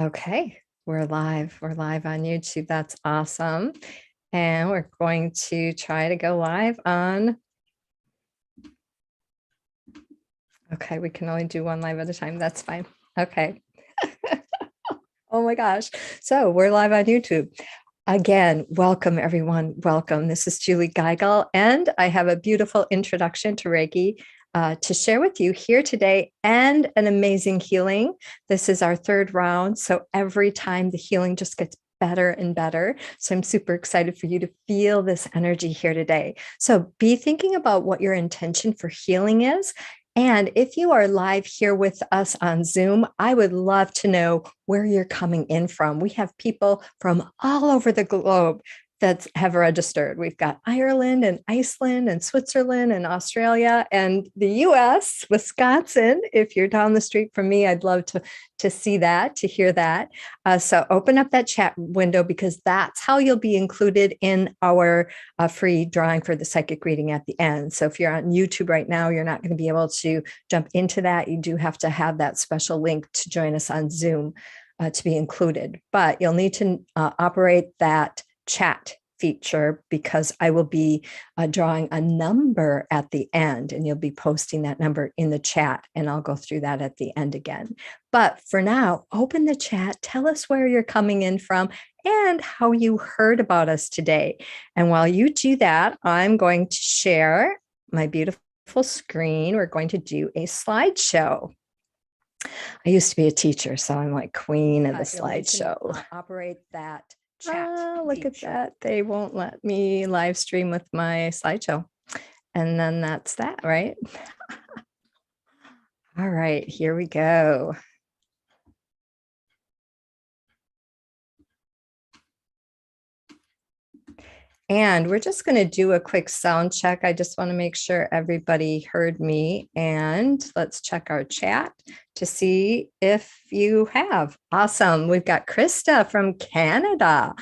Okay, we're live. We're live on YouTube. That's awesome. And we're going to try to go live on. Okay, we can only do one live at a time. That's fine. Okay. Oh my gosh. So we're live on YouTube. Again, welcome everyone. Welcome. This is Julie Geigle, and I have a beautiful introduction to Reiki to share with you here today, and an amazing healing. This is our third round. So every time the healing just gets better and better. So I'm super excited for you to feel this energy here today. So be thinking about what your intention for healing is. And if you are live here with us on Zoom, I would love to know where you're coming in from. We have people from all over the globe that have registered. We've got Ireland and Iceland and Switzerland and Australia and the US, Wisconsin. If you're down the street from me, I'd love to see that, to hear that. So open up that chat window, because that's how you'll be included in our free drawing for the psychic reading at the end. So if you're on YouTube right now, you're not going to be able to jump into that. You do have to have that special link to join us on Zoom to be included. But you'll need to operate that chat feature, because I will be drawing a number at the end, and you'll be posting that number in the chat, and I'll go through that at the end again. But for now, open the chat, tell us where you're coming in from and how you heard about us today. And while you do that, I'm going to share my beautiful screen. We're going to do a slideshow. I used to be a teacher, so I'm like queen of the slideshow. Operate that chat. Look at that. They won't let me live stream with my slideshow. And then that's that, right? All right, here we go. And we're just going to do a quick sound check. I just want to make sure everybody heard me. And let's check our chat to see if you have. Awesome. We've got Krista from Canada.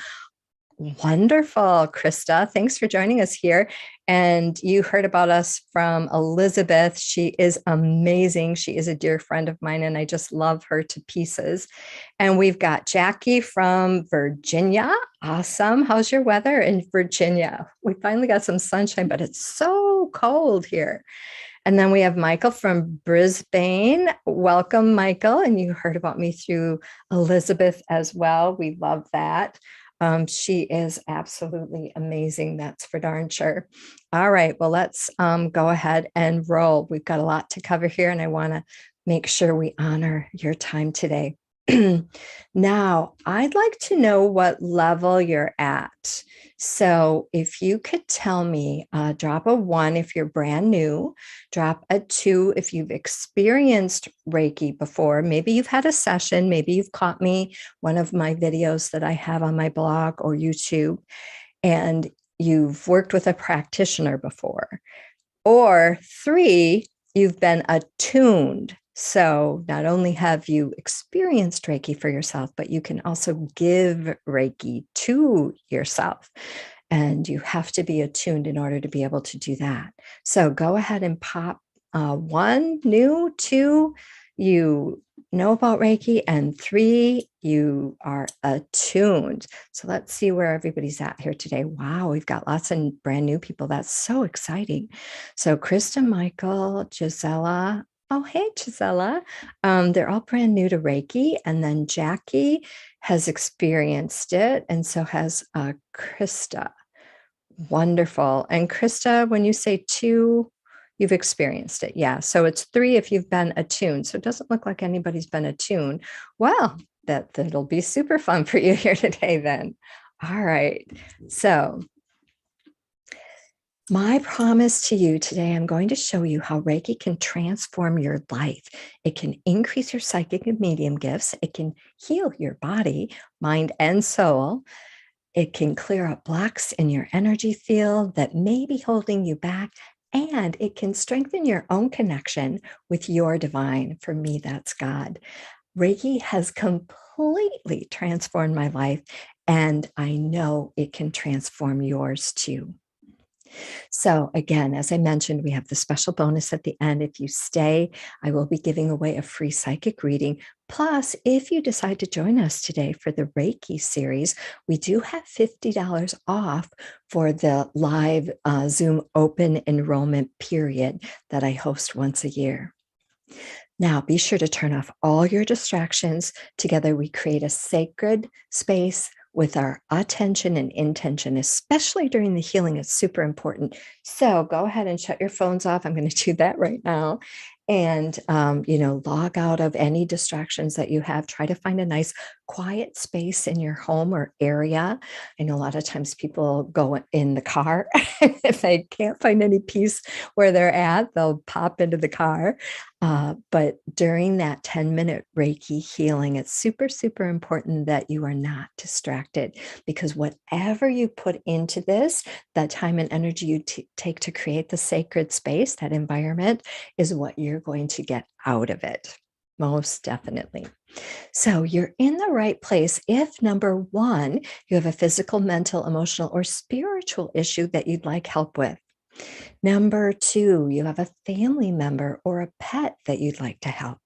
Wonderful, Krista. Thanks for joining us here. And you heard about us from Elizabeth. She is amazing. She is a dear friend of mine, and I just love her to pieces. And we've got Jackie from Virginia. Awesome. How's your weather in Virginia? We finally got some sunshine, but it's so cold here. And then we have Michael from Brisbane. Welcome, Michael. And you heard about me through Elizabeth as well. We love that. She is absolutely amazing. That's for darn sure. All right, well, let's go ahead and roll. We've got a lot to cover here, and I want to make sure we honor your time today. Now, I'd like to know what level you're at. So if you could tell me, drop a 1 if you're brand new, drop a 2 if you've experienced Reiki before. Maybe you've had a session, maybe you've caught me one of my videos that I have on my blog or YouTube, and you've worked with a practitioner before. Or 3, you've been attuned. So not only have you experienced Reiki for yourself, but you can also give Reiki to yourself. And you have to be attuned in order to be able to do that. So go ahead and pop 1, new, 2, you know about Reiki, and 3, you are attuned. So let's see where everybody's at here today. Wow, we've got lots of brand new people. That's so exciting. So Krista, Michael, Gisela. Oh, hey, Gisela. They're all brand new to Reiki. And then Jackie has experienced it, and so has Krista. Wonderful. And Krista, when you say 2, you've experienced it. Yeah. So it's 3 if you've been attuned. So it doesn't look like anybody's been attuned. Well, that'll be super fun for you here today then. All right. So my promise to you today, I'm going to show you how Reiki can transform your life. It can increase your psychic and medium gifts. It can heal your body, mind, and soul. It can clear up blocks in your energy field that may be holding you back. And it can strengthen your own connection with your divine. For me, that's God. Reiki has completely transformed my life, and I know it can transform yours too. So again, as I mentioned, we have the special bonus at the end. If you stay, I will be giving away a free psychic reading. Plus, if you decide to join us today for the Reiki series, we do have $50 off for the live Zoom open enrollment period that I host once a year. Now, be sure to turn off all your distractions. Together, we create a sacred space with our attention and intention, especially during the healing. It's super important. So go ahead and shut your phones off. I'm going to do that right now. And, log out of any distractions that you have. Try to find a nice quiet space in your home or area. I know a lot of times people go in the car. If they can't find any peace where they're at, they'll pop into the car. But during that 10-minute Reiki healing, it's super, super important that you are not distracted, because whatever you put into this, that time and energy you take to create the sacred space, that environment, is what you're going to get out of it. Most definitely. So you're in the right place if, number one, you have a physical, mental, emotional, or spiritual issue that you'd like help with. Number two, you have a family member or a pet that you'd like to help.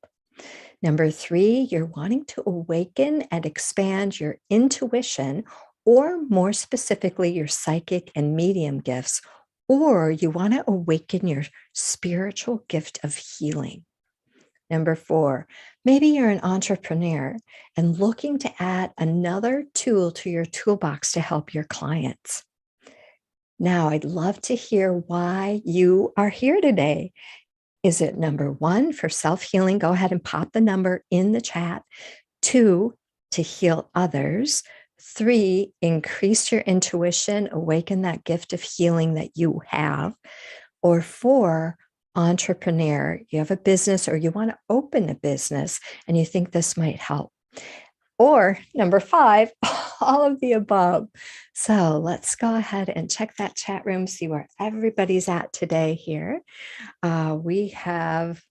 Number three, you're wanting to awaken and expand your intuition, or more specifically, your psychic and medium gifts, or you want to awaken your spiritual gift of healing. Number four, maybe you're an entrepreneur and looking to add another tool to your toolbox to help your clients. Now, I'd love to hear why you are here today. Is it number one, for self-healing? Go ahead and pop the number in the chat. Two, to heal others. Three, increase your intuition, awaken that gift of healing that you have. Or four, entrepreneur. You have a business or you want to open a business and you think this might help. Or number five, all of the above. So let's go ahead and check that chat room, see where everybody's at today here. We have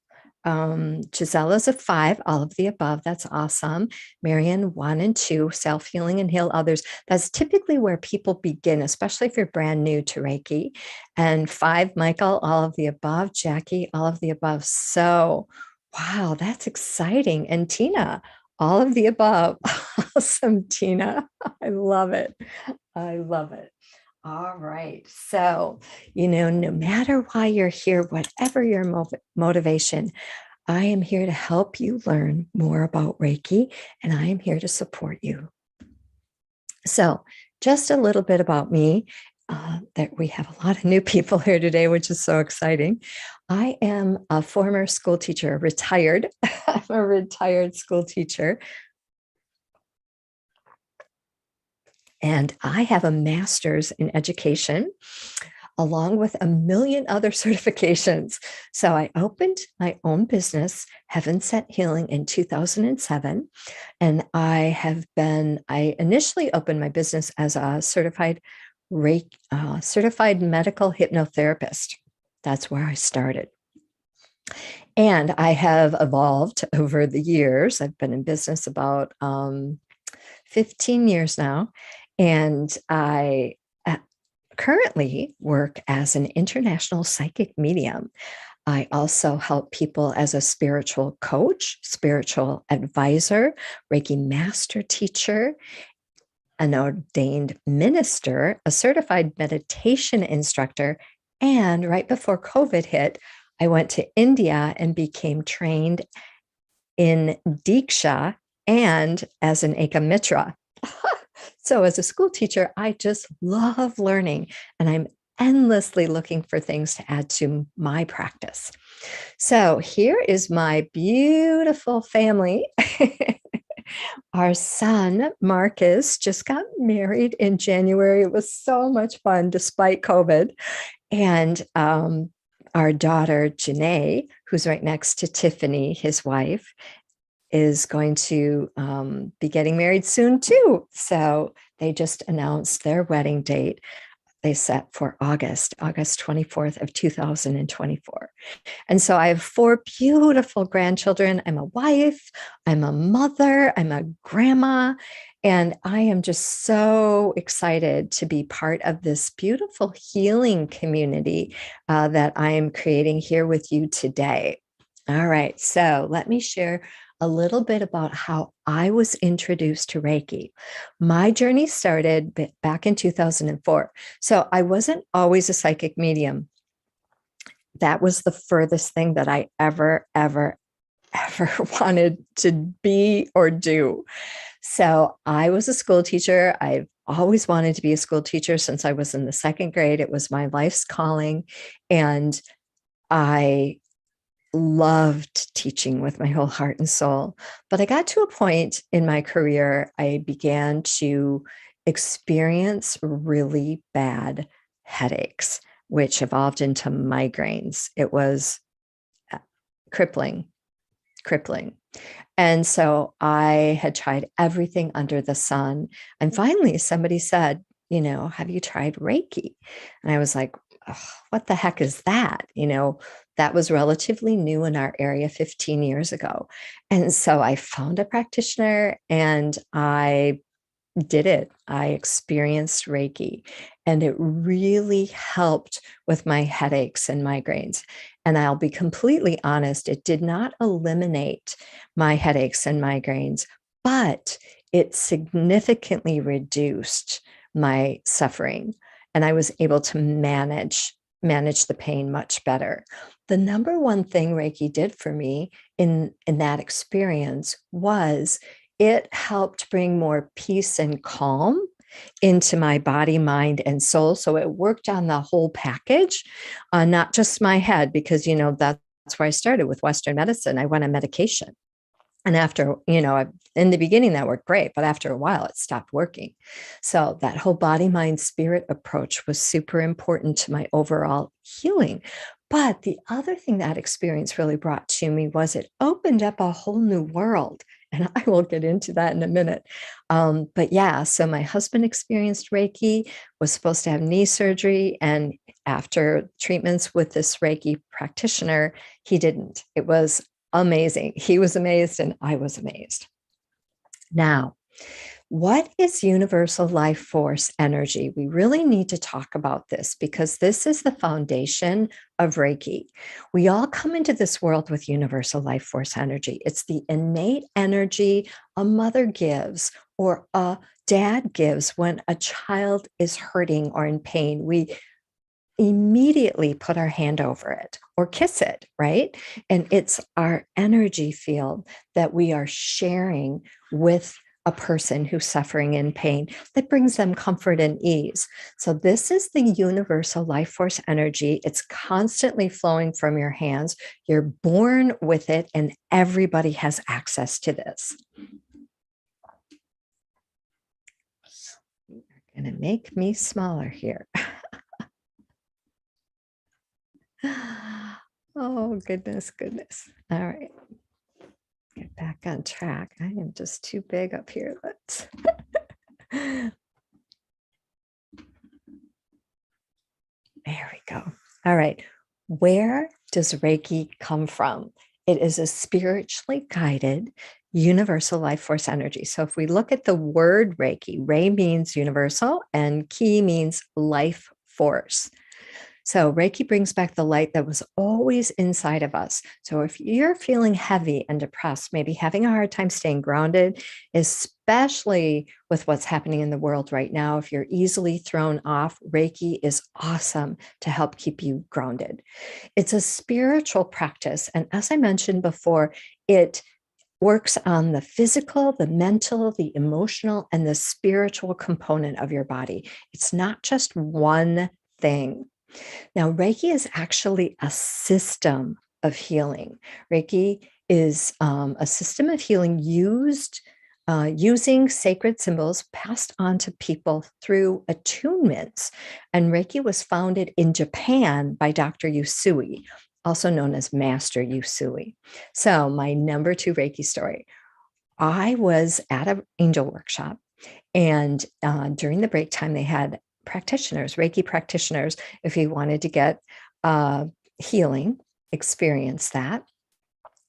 Gisella's a 5, all of the above. That's awesome. Marian, 1 and 2, self-healing and heal others. That's typically where people begin, especially if you're brand new to Reiki. And 5, Michael, all of the above. Jackie, all of the above. So, wow, that's exciting. And Tina, all of the above. Awesome, Tina. I love it. I love it. All right. So, no matter why you're here, whatever your motivation, I am here to help you learn more about Reiki, and I am here to support you. So, just a little bit about me. That we have a lot of new people here today, which is so exciting. I am a former school teacher, retired. I'm a retired school teacher. And I have a master's in education, along with a million other certifications. So I opened my own business, Heaven Sent Healing, in 2007. And I initially opened my business as a certified medical hypnotherapist. That's where I started. And I have evolved over the years. I've been in business about 15 years now. And I currently work as an international psychic medium. I also help people as a spiritual coach, spiritual advisor, Reiki master teacher, an ordained minister, a certified meditation instructor. And right before COVID hit, I went to India and became trained in Diksha and as an Ekamitra. So as a school teacher, I just love learning, and I'm endlessly looking for things to add to my practice. So here is my beautiful family. Our son, Marcus, just got married in January. It was so much fun despite COVID. And our daughter, Janae, who's right next to Tiffany, his wife, is going to be getting married soon too. So they just announced their wedding date. They set for August 24th of 2024. And so I have 4 beautiful grandchildren. I'm a wife, I'm a mother, I'm a grandma, And I am just so excited to be part of this beautiful healing community that I am creating here with you today. All right, so let me share a little bit about how I was introduced to Reiki. My journey started back in 2004. So I wasn't always a psychic medium. That was the furthest thing that I ever wanted to be or do. So I was a school teacher. I've always wanted to be a school teacher since I was in the second grade. It was my life's calling. And I loved teaching with my whole heart and soul. But I got to a point in my career, I began to experience really bad headaches, which evolved into migraines. It was crippling. And so I had tried everything under the sun. And finally, somebody said, have you tried Reiki? And I was like, oh, what the heck is that? That was relatively new in our area 15 years ago. And so I found a practitioner and I did it. I experienced Reiki, and it really helped with my headaches and migraines. And I'll be completely honest, it did not eliminate my headaches and migraines, but it significantly reduced my suffering. And I was able to manage the pain much better. The number one thing Reiki did for me in that experience was it helped bring more peace and calm into my body, mind, and soul. So it worked on the whole package, not just my head, because, that's where I started with Western medicine. I went on medication. And after, in the beginning, that worked great, but after a while, it stopped working. So that whole body, mind, spirit approach was super important to my overall healing. But the other thing that experience really brought to me was it opened up a whole new world. And I will get into that in a minute. But yeah, so my husband experienced Reiki, was supposed to have knee surgery. And after treatments with this Reiki practitioner, he didn't. It was amazing. He was amazed and I was amazed. Now, what is universal life force energy? We really need to talk about this because this is the foundation of Reiki. We all come into this world with universal life force energy. It's the innate energy a mother gives or a dad gives when a child is hurting or in pain. We immediately put our hand over it or kiss it, right? And it's our energy field that we are sharing with a person who's suffering in pain that brings them comfort and ease. So this is the universal life force energy. It's constantly flowing from your hands. You're born with it, and everybody has access to this. You're going to make me smaller here. Oh, goodness. All right. Get back on track. I am just too big up here. Let's. There we go. All right. Where does Reiki come from? It is a spiritually guided universal life force energy. So if we look at the word Reiki, Rei means universal and Ki means life force. So Reiki brings back the light that was always inside of us. So if you're feeling heavy and depressed, maybe having a hard time staying grounded, especially with what's happening in the world right now, if you're easily thrown off, Reiki is awesome to help keep you grounded. It's a spiritual practice. And as I mentioned before, it works on the physical, the mental, the emotional, and the spiritual component of your body. It's not just one thing. Now, Reiki is actually a system of healing. Reiki is a system of healing using sacred symbols passed on to people through attunements. And Reiki was founded in Japan by Dr. Usui, also known as Master Usui. So my number 2 Reiki story. I was at an angel workshop, and during the break time, they had practitioners, Reiki practitioners, if you wanted to get healing, experience that.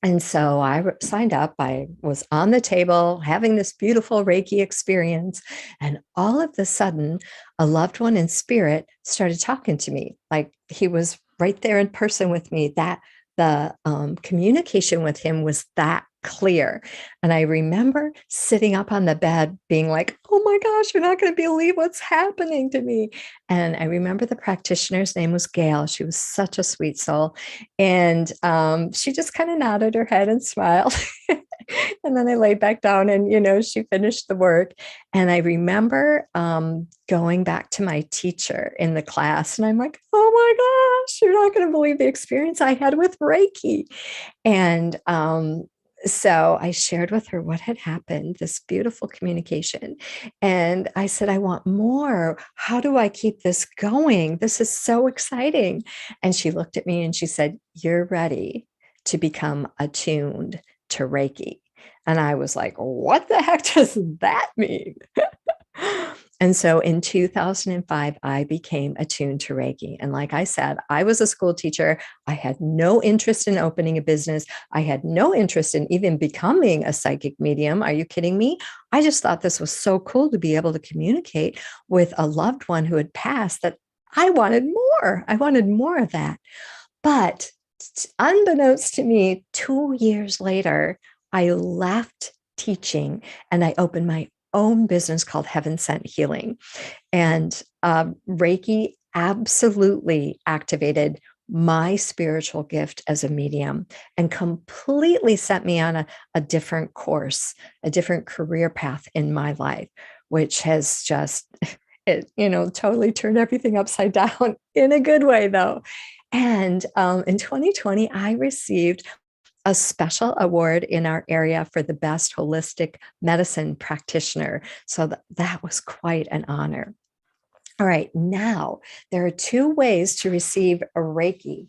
And so I signed up. I was on the table having this beautiful Reiki experience. And all of a sudden, a loved one in spirit started talking to me. Like he was right there in person with me. That the communication with him was that clear. And I remember sitting up on the bed being like, oh my gosh, you're not going to believe what's happening to me. And I remember the practitioner's name was Gail. She was such a sweet soul. And she just kind of nodded her head and smiled. And then I laid back down and, she finished the work. And I remember going back to my teacher in the class and I'm like, oh my gosh, you're not going to believe the experience I had with Reiki. And so I shared with her what had happened, this beautiful communication. And I said, I want more. How do I keep this going? This is so exciting. And she looked at me and she said, you're ready to become attuned to Reiki. And I was like, what the heck does that mean? And so in 2005, I became attuned to Reiki. And like I said, I was a school teacher. I had no interest in opening a business. I had no interest in even becoming a psychic medium. Are you kidding me? I just thought this was so cool to be able to communicate with a loved one who had passed that I wanted more. I wanted more of that. But unbeknownst to me, 2 years later, I left teaching and I opened my own business called Heaven Sent Healing. And Reiki absolutely activated my spiritual gift as a medium and completely set me on a different course, a different career path in my life, which has just, totally turned everything upside down in a good way, though. And in 2020, I received a special award in our area for the best holistic medicine practitioner. So that was quite an honor. All right, now there are 2 ways to receive a Reiki.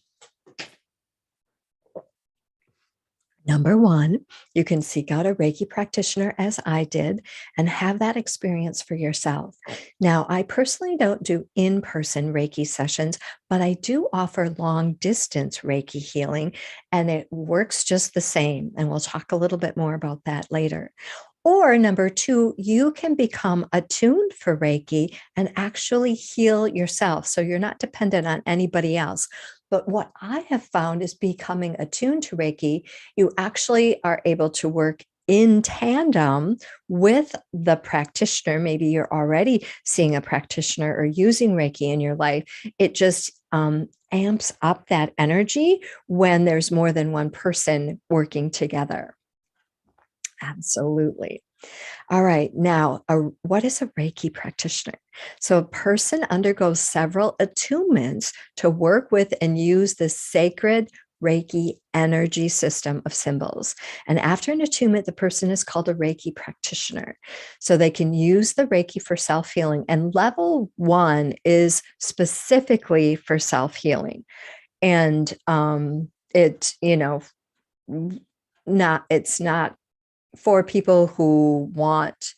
Number 1, you can seek out a Reiki practitioner as I did and have that experience for yourself. Now, I personally don't do in-person Reiki sessions, but I do offer long-distance Reiki healing, and it works just the same. And we'll talk a little bit more about that later. Or number 2, you can become attuned for Reiki and actually heal yourself. So you're not dependent on anybody else. But what I have found is becoming attuned to Reiki, you actually are able to work in tandem with the practitioner. Maybe you're already seeing a practitioner or using Reiki in your life. It just amps up that energy when there's more than one person working together. Absolutely. All right. Now, what is a Reiki practitioner? So a person undergoes several attunements to work with and use the sacred Reiki energy system of symbols. And after an attunement, the person is called a Reiki practitioner. So they can use the Reiki for self-healing. And level 1 is specifically for self-healing. And it's not for people who want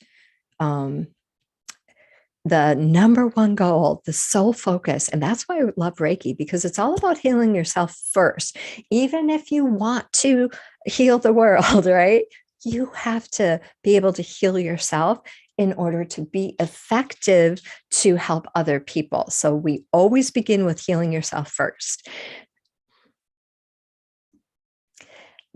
the number 1 goal, the sole focus. And that's why I love Reiki, because it's all about healing yourself first. Even if you want to heal the world, right? You have to be able to heal yourself in order to be effective to help other people. So we always begin with healing yourself first.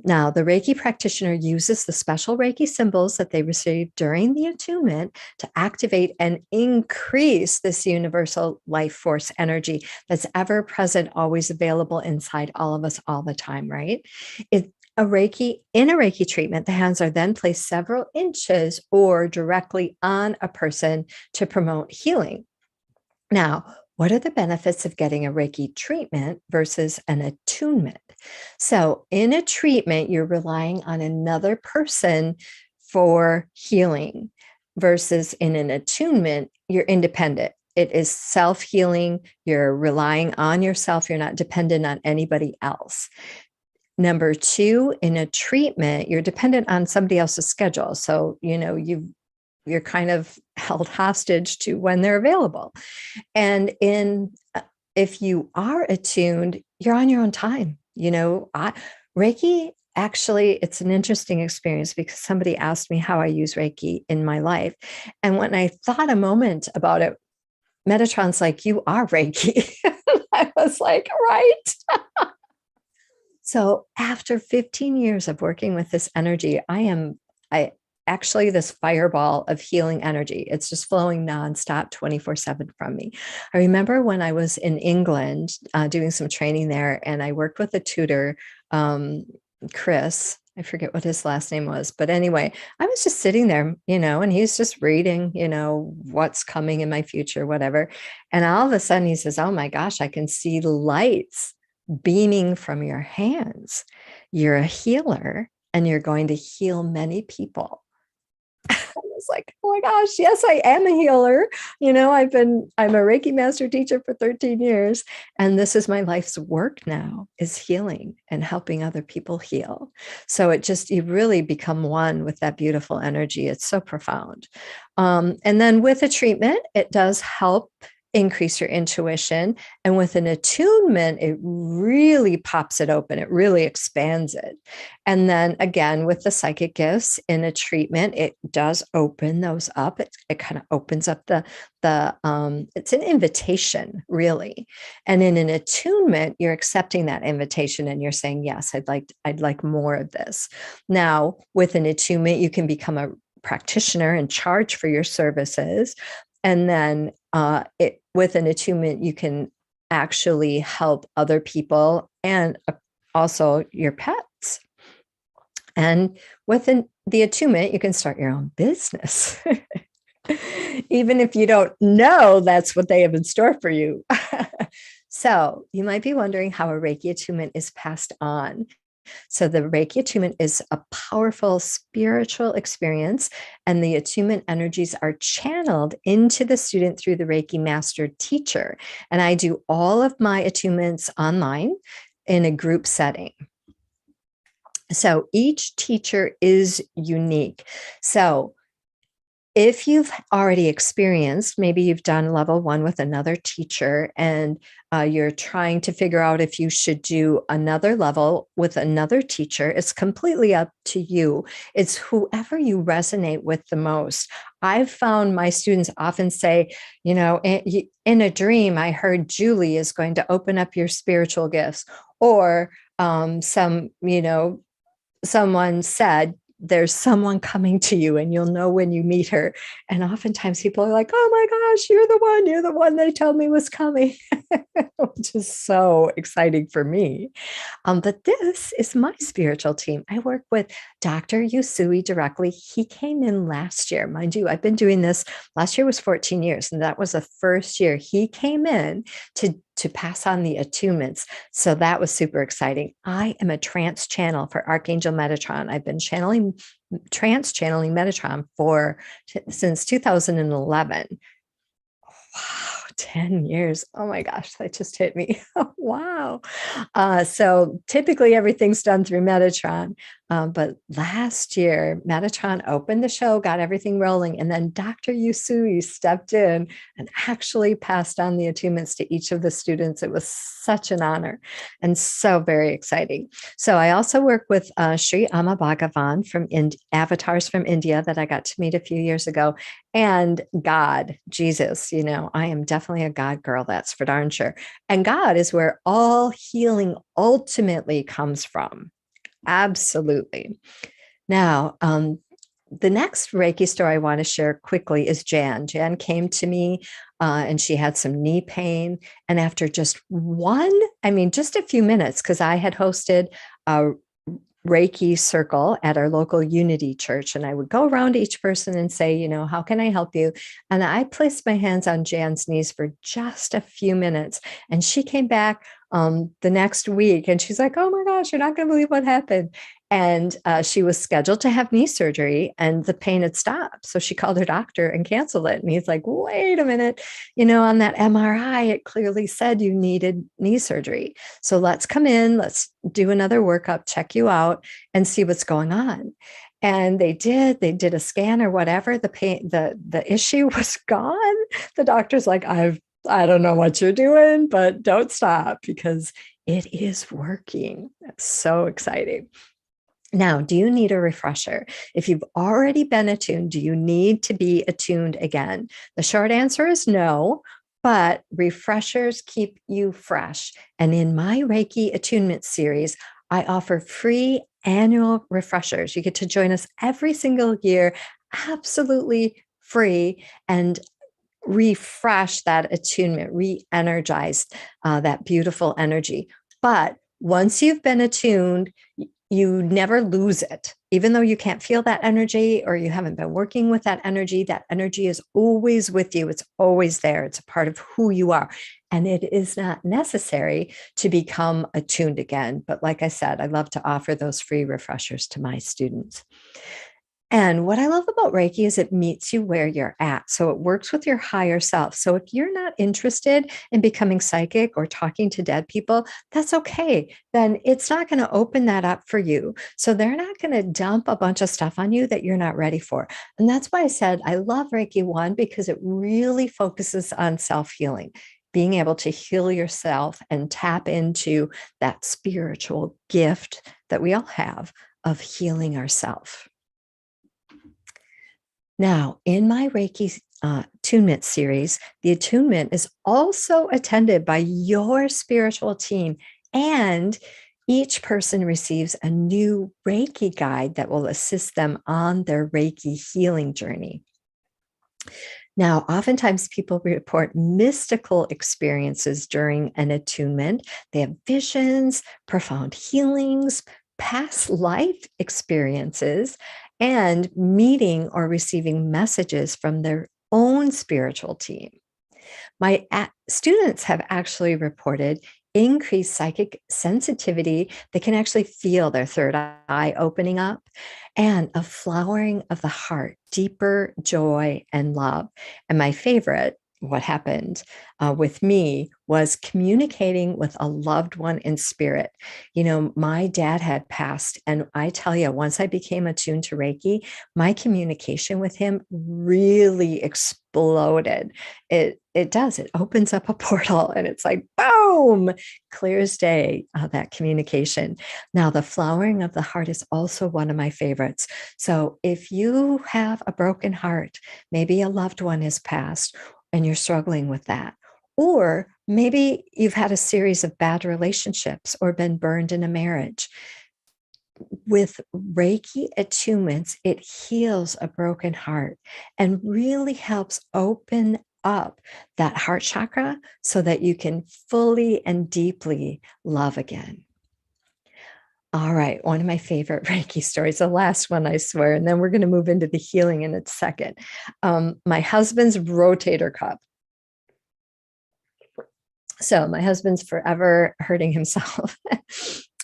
Now, the Reiki practitioner uses the special Reiki symbols that they receive during the attunement to activate and increase this universal life force energy that's ever present, always available inside all of us all the time, right? In a Reiki treatment, the hands are then placed several inches or directly on a person to promote healing. Now, what are the benefits of getting a Reiki treatment versus an attunement? So in a treatment, you're relying on another person for healing versus in an attunement, you're independent. It is self-healing. You're relying on yourself. You're not dependent on anybody else. Number 2, in a treatment, you're dependent on somebody else's schedule. So, you're kind of held hostage to when they're available. And if you are attuned, you're on your own time. Reiki actually, it's an interesting experience because somebody asked me how I use Reiki in my life. And when I thought a moment about it, Metatron's like, you are Reiki. I was like, right. So after 15 years of working with this energy, I actually this fireball of healing energy. It's just flowing nonstop 24/7 from me. I remember when I was in England doing some training there, and I worked with a tutor, Chris. I forget what his last name was, but anyway, I was just sitting there, and he's just reading, what's coming in my future, whatever. And all of a sudden he says, "Oh my gosh, I can see lights beaming from your hands. You're a healer and you're going to heal many people." I was like, "Oh my gosh, yes, I am a healer. I'm a Reiki master teacher for 13 years. And this is my life's work now, is healing and helping other people heal." So you really become one with that beautiful energy. It's so profound. And then with a treatment, it does help increase your intuition. And with an attunement, it really pops it open. It really expands it. And then again, with the psychic gifts in a treatment, it does open those up. It kind of opens up it's an invitation, really. And in an attunement, you're accepting that invitation and you're saying, yes, I'd like more of this. Now, with an attunement, you can become a practitioner and charge for your services. And then with an attunement, you can actually help other people and also your pets. And within the attunement, you can start your own business, even if you don't know that's what they have in store for you. So you might be wondering how a Reiki attunement is passed on. So the Reiki attunement is a powerful spiritual experience, and the attunement energies are channeled into the student through the Reiki master teacher. And I do all of my attunements online in a group setting. So each teacher is unique. So if you've already experienced, maybe you've done level 1 with another teacher and you're trying to figure out if you should do another level with another teacher, it's completely up to you. It's whoever you resonate with the most. I've found my students often say, in a dream, I heard Julie is going to open up your spiritual gifts, or someone said, there's someone coming to you and you'll know when you meet her. And oftentimes people are like, "Oh my gosh, you're the one they told me was coming," which is so exciting for me. But this is my spiritual team. I work with Dr. Yusui directly. He came in last year. Mind you, I've been doing this. Last year was 14 years, and that was the first year he came in to pass on the attunements. So that was super exciting. I am a trance channel for Archangel Metatron. I've been trance channeling Metatron since 2011. Wow, 10 years. Oh my gosh, that just hit me. Wow. So typically everything's done through Metatron. But last year, Metatron opened the show, got everything rolling, and then Dr. Yusui stepped in and actually passed on the attunements to each of the students. It was such an honor and so very exciting. So I also work with Sri Amma Bhagavan from Avatars from India that I got to meet a few years ago, and God, Jesus. I am definitely a God girl, that's for darn sure. And God is where all healing ultimately comes from. Absolutely. Now, the next Reiki story I want to share quickly is Jan. Jan came to me and she had some knee pain. And after just a few minutes, because I had hosted a Reiki circle at our local Unity church. And I would go around to each person and say, how can I help you? And I placed my hands on Jan's knees for just a few minutes. And she came back the next week and she's like, "Oh my gosh, you're not going to believe what happened." And she was scheduled to have knee surgery and the pain had stopped. So she called her doctor and canceled it. And he's like, "Wait a minute, on that MRI, it clearly said you needed knee surgery. So let's come in, let's do another workup, check you out and see what's going on." And they did a scan or whatever. The pain, the issue was gone. The doctor's like, I don't know what you're doing, but don't stop because it is working. That's so exciting. Now, do you need a refresher? If you've already been attuned, do you need to be attuned again? The short answer is no, but refreshers keep you fresh. And in my Reiki Attunement series, I offer free annual refreshers. You get to join us every single year, absolutely free, and refresh that attunement, re-energize that beautiful energy. But once you've been attuned, you never lose it. Even though you can't feel that energy or you haven't been working with that energy is always with you. It's always there. It's a part of who you are. And it is not necessary to become attuned again. But like I said, I love to offer those free refreshers to my students. And what I love about Reiki is it meets you where you're at. So it works with your higher self. So if you're not interested in becoming psychic or talking to dead people, that's okay. Then it's not going to open that up for you. So they're not going to dump a bunch of stuff on you that you're not ready for. And that's why I said I love Reiki 1 because it really focuses on self-healing, being able to heal yourself and tap into that spiritual gift that we all have of healing ourselves. Now, in my Reiki Attunement series, the attunement is also attended by your spiritual team, and each person receives a new Reiki guide that will assist them on their Reiki healing journey. Now, oftentimes people report mystical experiences during an attunement. They have visions, profound healings, past life experiences, and meeting or receiving messages from their own spiritual team. My students have actually reported increased psychic sensitivity. They can actually feel their third eye opening up and a flowering of the heart, deeper joy and love. And my favorite, what happened with me was communicating with a loved one in spirit. You know, my dad had passed, and I tell you, once I became attuned to Reiki, my communication with him really exploded. It does. It opens up a portal, and it's like boom, clear as day. That communication. Now, the flowering of the heart is also one of my favorites. So, if you have a broken heart, maybe a loved one has passed, and you're struggling with that. Or maybe you've had a series of bad relationships or been burned in a marriage. With Reiki attunements, it heals a broken heart and really helps open up that heart chakra so that you can fully and deeply love again. All right, one of my favorite Reiki stories, the last one, I swear, and then we're going to move into the healing in a second. My husband's rotator cuff. So my husband's forever hurting himself.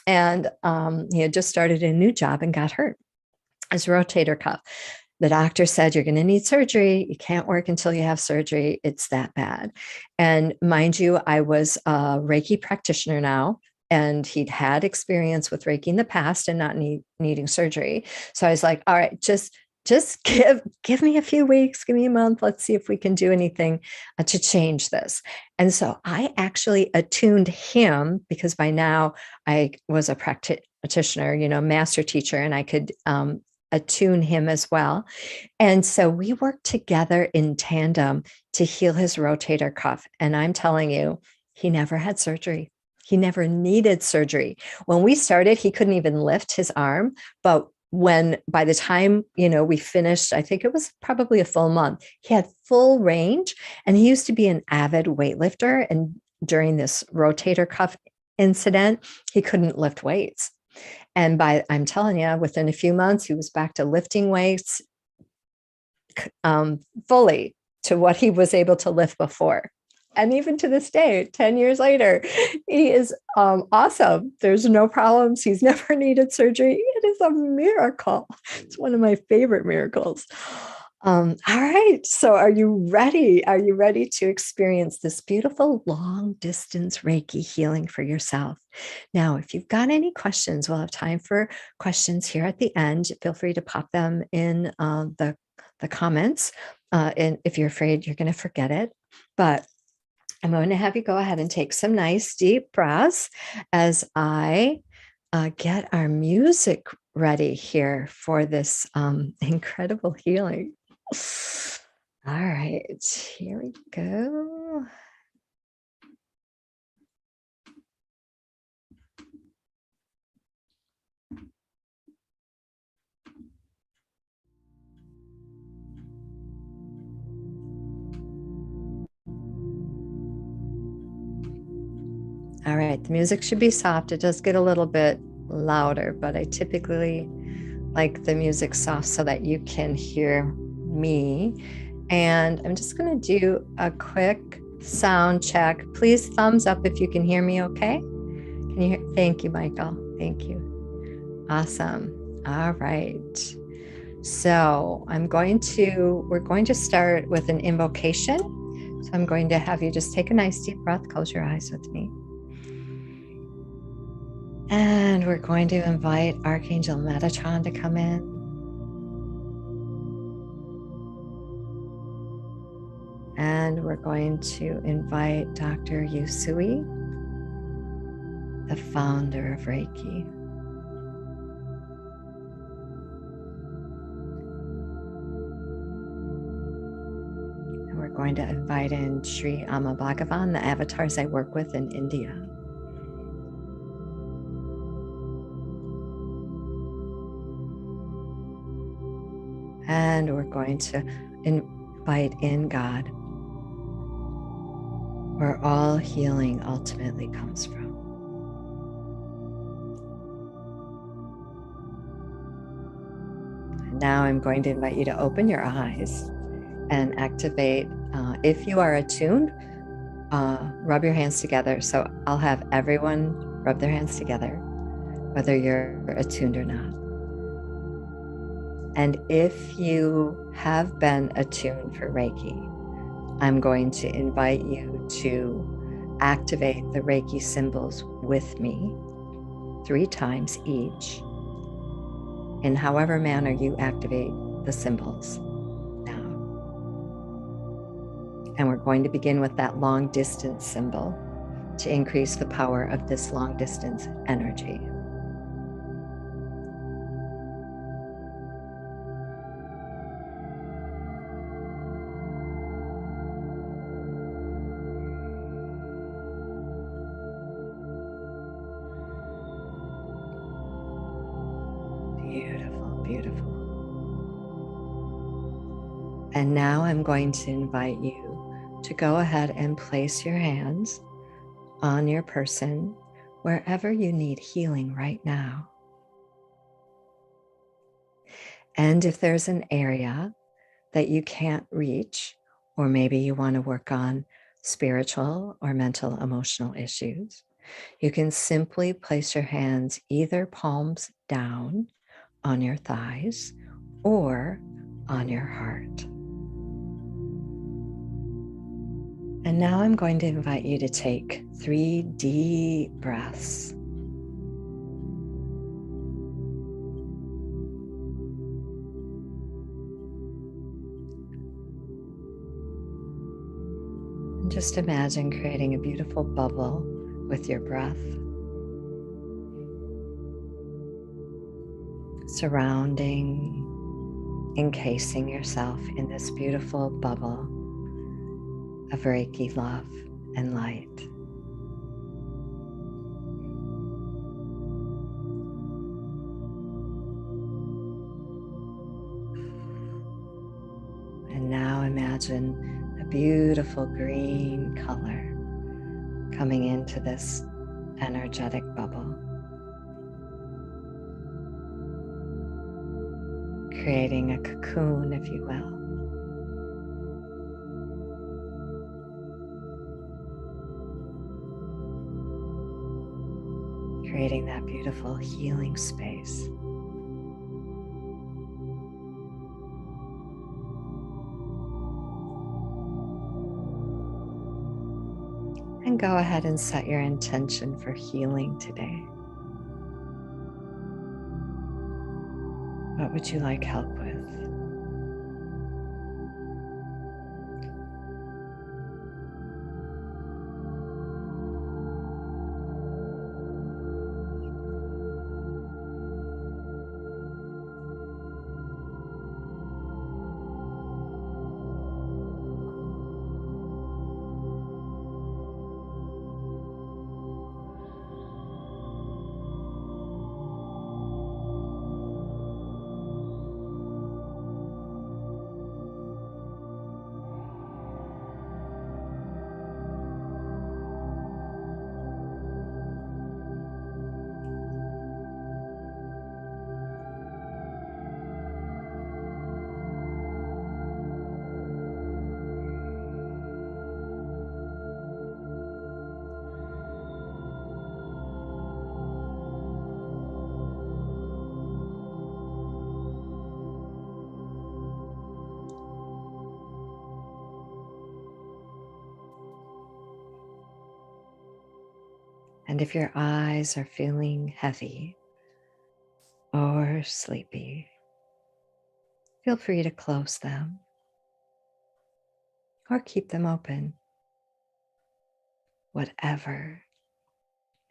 And he had just started a new job and got hurt. His rotator cuff. The doctor said, you're going to need surgery. You can't work until you have surgery. It's that bad. And mind you, I was a Reiki practitioner now, and he'd had experience with Reiki in the past and not needing surgery. So I was like, all right, just give me a few weeks, give me a month. Let's see if we can do anything to change this. And so I actually attuned him, because by now I was a practitioner, master teacher, and I could attune him as well. And so we worked together in tandem to heal his rotator cuff. And I'm telling you, he never had surgery. He never needed surgery. When we started, he couldn't even lift his arm, but by the time, we finished, I think it was probably a full month, he had full range, and he used to be an avid weightlifter. And during this rotator cuff incident, he couldn't lift weights. And I'm telling you, within a few months, he was back to lifting weights fully to what he was able to lift before. And even to this day, 10 years later, he is awesome. There's no problems. He's never needed surgery. It is a miracle. It's one of my favorite miracles. All right. So are you ready? Are you ready to experience this beautiful long distance Reiki healing for yourself? Now, if you've got any questions, we'll have time for questions here at the end. Feel free to pop them in the comments. And if you're afraid you're going to forget it, but I'm going to have you go ahead and take some nice deep breaths as I get our music ready here for this incredible healing. All right, here we go. All right, the music should be soft. It does get a little bit louder, but I typically like the music soft so that you can hear me. And I'm just going to do a quick sound check. Please thumbs up if you can hear me okay. Can you hear? Thank you, Michael. Thank you. Awesome. All right. So we're going to start with an invocation. So I'm going to have you just take a nice deep breath, close your eyes with me. And we're going to invite Archangel Metatron to come in. And we're going to invite Dr. Yusui, the founder of Reiki. And we're going to invite in Sri Amma Bhagavan, the avatars I work with in India. And we're going to invite in God, where all healing ultimately comes from. And now I'm going to invite you to open your eyes and activate, if you are attuned, rub your hands together. So I'll have everyone rub their hands together, whether you're attuned or not. And if you have been attuned for Reiki, I'm going to invite you to activate the Reiki symbols with me 3 times each, in however manner you activate the symbols now. And we're going to begin with that long distance symbol to increase the power of this long distance energy. Beautiful, beautiful. And now I'm going to invite you to go ahead and place your hands on your person wherever you need healing right now. And if there's an area that you can't reach, or maybe you want to work on spiritual or mental, emotional issues, you can simply place your hands either palms down on your thighs or on your heart. And now I'm going to invite you to take 3 deep breaths. And just imagine creating a beautiful bubble with your breath, surrounding, encasing yourself in this beautiful bubble of Reiki love and light. And now imagine a beautiful green color coming into this energetic bubble, creating a cocoon, if you will. Creating that beautiful healing space. And go ahead and set your intention for healing today. What would you like help with? And if your eyes are feeling heavy or sleepy, feel free to close them or keep them open, whatever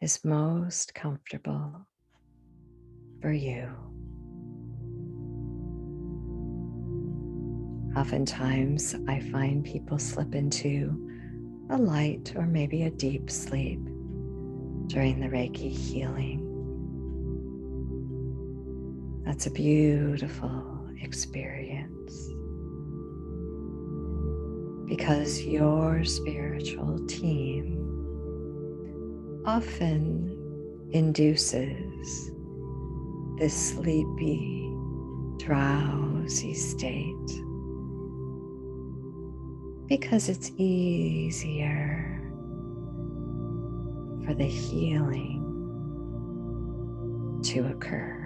is most comfortable for you. Oftentimes, I find people slip into a light or maybe a deep sleep during the Reiki healing. That's a beautiful experience because your spiritual team often induces this sleepy, drowsy state because it's easier for the healing to occur.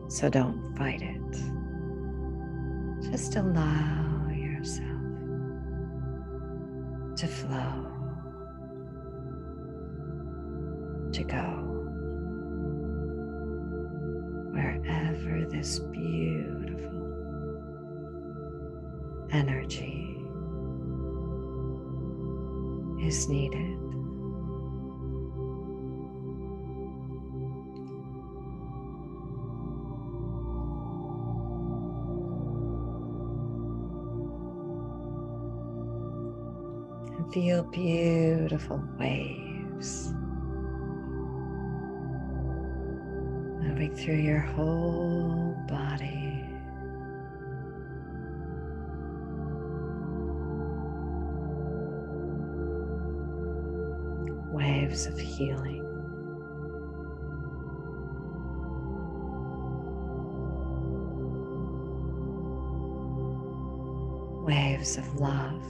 So don't fight it. Just allow yourself to flow, to go wherever this beautiful energy is needed. And feel beautiful waves moving through your whole body. Waves of healing. Waves of love.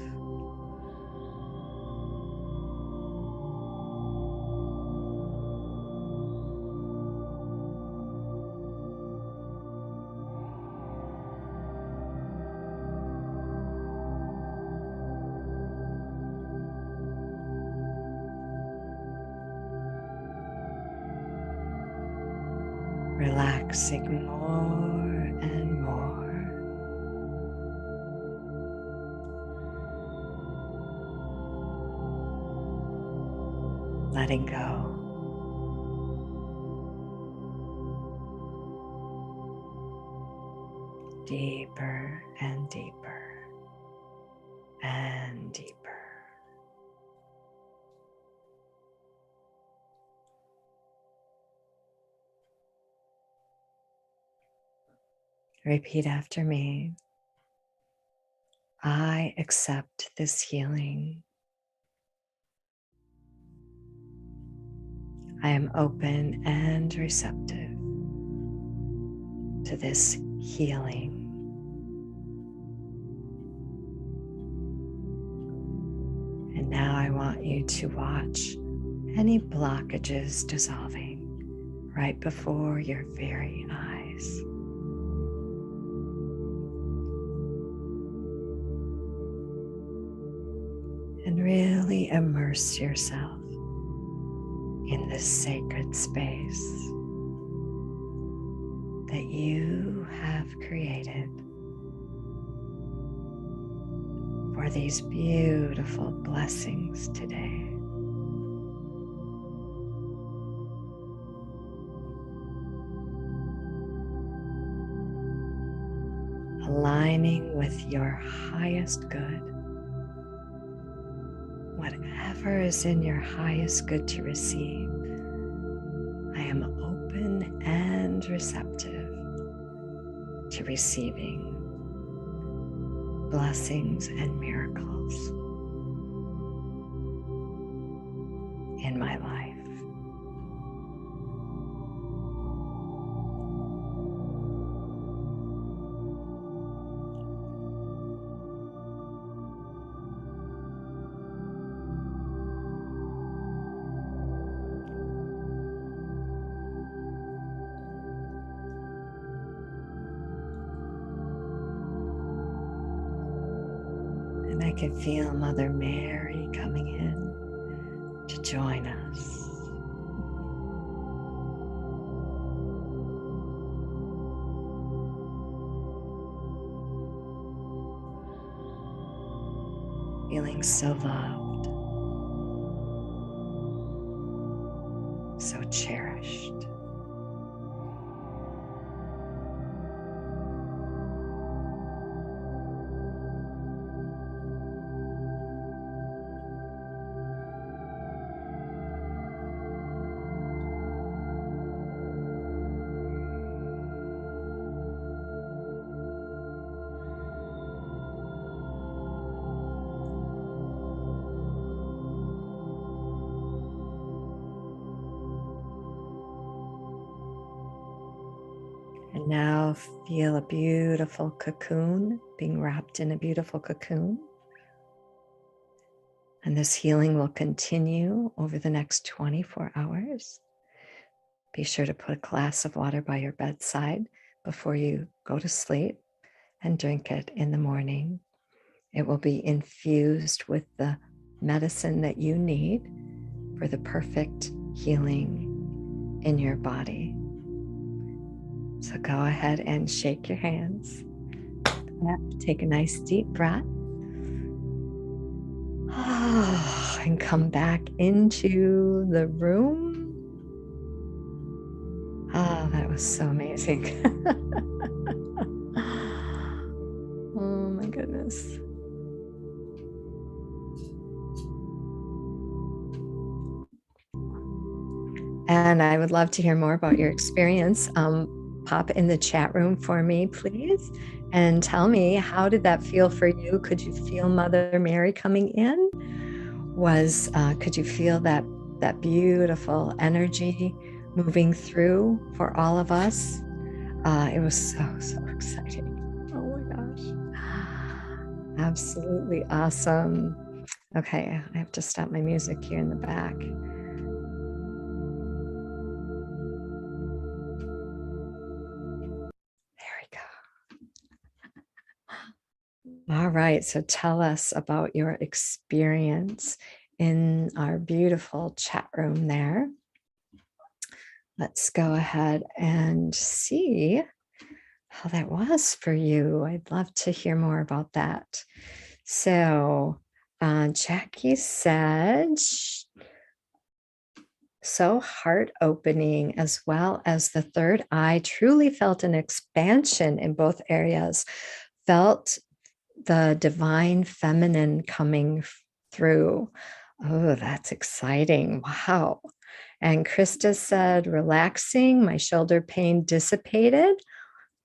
Relaxing more and more. Letting go. Deeper and deeper and deeper. Repeat after me. I accept this healing. I am open and receptive to this healing. And now I want you to watch any blockages dissolving right before your very eyes. And really immerse yourself in this sacred space that you have created for these beautiful blessings today. Aligning with your highest good. Whatever is in your highest good to receive, I am open and receptive to receiving blessings and miracles in my life. I can feel Mother Mary coming in to join us. Feeling so loved, so cherished. And now feel a beautiful cocoon, being wrapped in a beautiful cocoon. And this healing will continue over the next 24 hours. Be sure to put a glass of water by your bedside before you go to sleep and drink it in the morning. It will be infused with the medicine that you need for the perfect healing in your body. So go ahead and shake your hands. Take a nice deep breath. And come back into the room. Oh, that was so amazing. Oh my goodness. And I would love to hear more about your experience. Pop in the chat room for me, please, and tell me, how did that feel for you? Could you feel Mother Mary coming in? Could you feel that beautiful energy moving through for all of us? It was so exciting. Oh my gosh. Absolutely awesome. Okay, I have to stop my music here in the back. All right, so tell us about your experience in our beautiful chat room there. Let's go ahead and see how that was for you. I'd love to hear more about that. So Jackie said, so heart-opening, as well as the third eye, truly felt an expansion in both areas. Felt the divine feminine coming through. Oh, that's exciting. Wow. And Krista said, relaxing, my shoulder pain dissipated.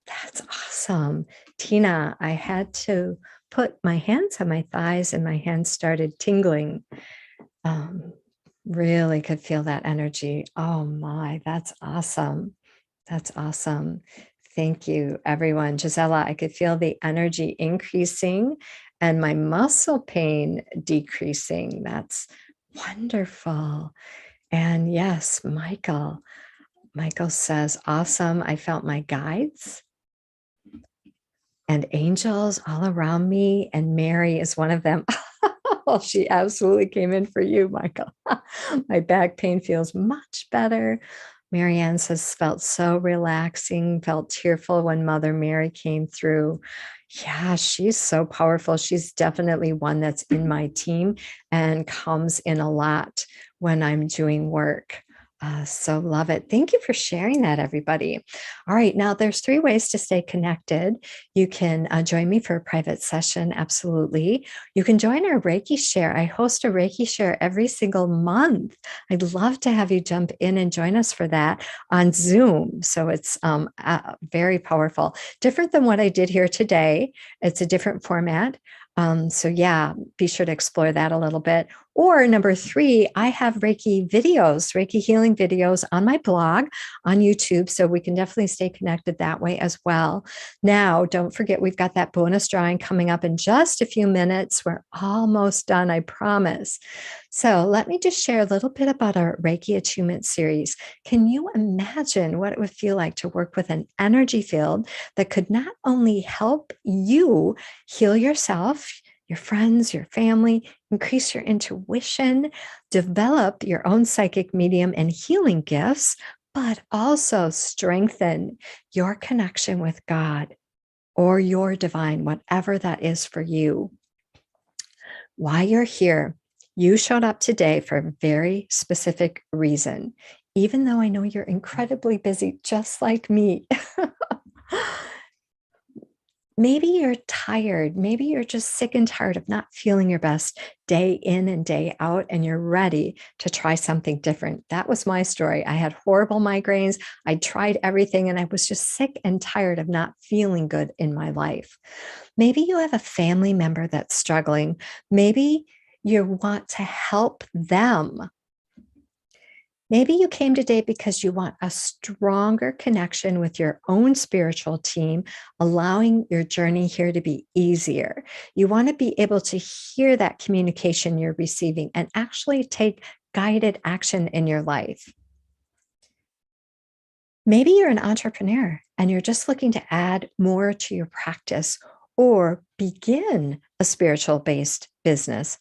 That's awesome. Tina, I had to put my hands on my thighs and my hands started tingling. Really could feel that energy. Oh my, that's awesome. That's awesome. Thank you, everyone. Gisela, I could feel the energy increasing and my muscle pain decreasing. That's wonderful. And yes, Michael says, awesome. I felt my guides and angels all around me, and Mary is one of them. Well, she absolutely came in for you, Michael. My back pain feels much better. Marianne says, felt so relaxing, felt tearful when Mother Mary came through. Yeah, she's so powerful. She's definitely one that's in my team and comes in a lot when I'm doing work. So love it. Thank you for sharing that, everybody. All right, now there's 3 ways to stay connected. You can join me for a private session, absolutely. You can join our Reiki Share. I host a Reiki Share every single month. I'd love to have you jump in and join us for that on Zoom. So it's very powerful. Different than what I did here today. It's a different format. So yeah, be sure to explore that a little bit. Or number 3, I have Reiki videos, Reiki healing videos on my blog on YouTube. So we can definitely stay connected that way as well. Now, don't forget, we've got that bonus drawing coming up in just a few minutes. We're almost done, I promise. So let me just share a little bit about our Reiki Attunement series. Can you imagine what it would feel like to work with an energy field that could not only help you heal yourself, your friends, your family, increase your intuition, develop your own psychic medium and healing gifts, but also strengthen your connection with God or your divine, whatever that is for you. Why you're here, you showed up today for a very specific reason, even though I know you're incredibly busy, just like me. Maybe you're tired. Maybe you're just sick and tired of not feeling your best day in and day out, and you're ready to try something different. That was my story. I had horrible migraines. I tried everything, and I was just sick and tired of not feeling good in my life. Maybe you have a family member that's struggling. Maybe you want to help them. Maybe you came today because you want a stronger connection with your own spiritual team, allowing your journey here to be easier. You want to be able to hear that communication you're receiving and actually take guided action in your life. Maybe you're an entrepreneur and you're just looking to add more to your practice or begin a spiritual-based business.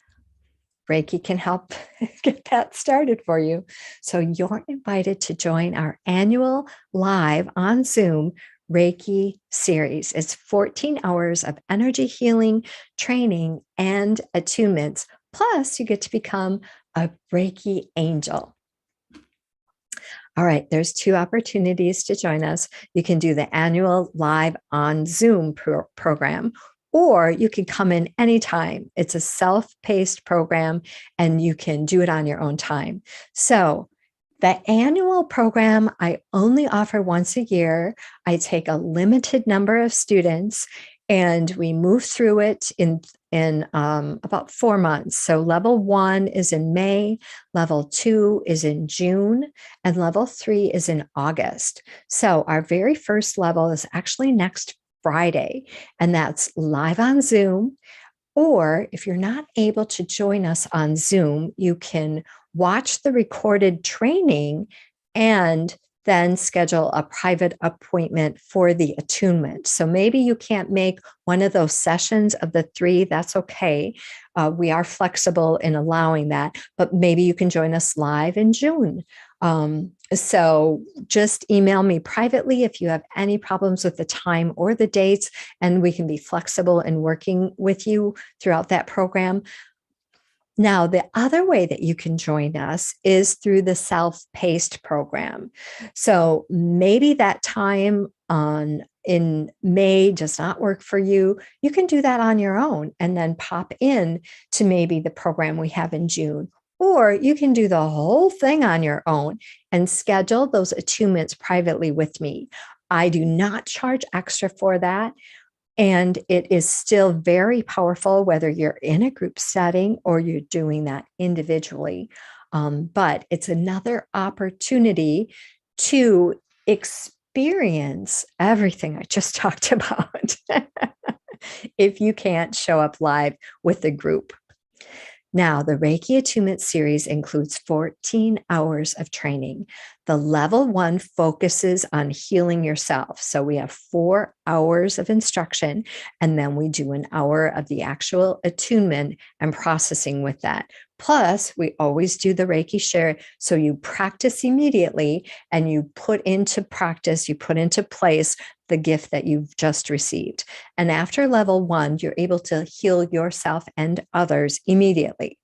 Reiki can help get that started for you. So you're invited to join our annual live on Zoom Reiki series. It's 14 hours of energy healing, training, and attunements. Plus, you get to become a Reiki angel. All right, there's 2 opportunities to join us. You can do the annual live on Zoom program, or you can come in anytime. It's a self-paced program and you can do it on your own time. So the annual program, I only offer once a year. I take a limited number of students and we move through it in about 4 months. So level 1 is in May, level 2 is in June, and level 3 is in August. So our very first level is actually next Friday, and that's live on Zoom. Or if you're not able to join us on Zoom, you can watch the recorded training and then schedule a private appointment for the attunement. So maybe you can't make one of those sessions of the 3, that's okay. We are flexible in allowing that, but maybe you can join us live in June. So just email me privately if you have any problems with the time or the dates, and we can be flexible in working with you throughout that program. Now, the other way that you can join us is through the self-paced program. So maybe that time in May does not work for you. You can do that on your own and then pop in to maybe the program we have in June. Or you can do the whole thing on your own and schedule those attunements privately with me. I do not charge extra for that. And it is still very powerful, whether you're in a group setting or you're doing that individually. But it's another opportunity to experience everything I just talked about if you can't show up live with the group. Now, the Reiki Attunement series includes 14 hours of training. The level 1 focuses on healing yourself. So we have 4 hours of instruction, and then we do an hour of the actual attunement and processing with that. Plus, we always do the Reiki Share. So you practice immediately and you put into practice, you put into place the gift that you've just received. And after level 1, you're able to heal yourself and others immediately.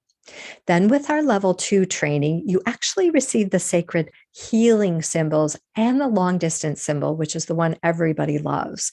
Then with our level 2 training, you actually receive the sacred healing symbols and the long distance symbol, which is the one everybody loves.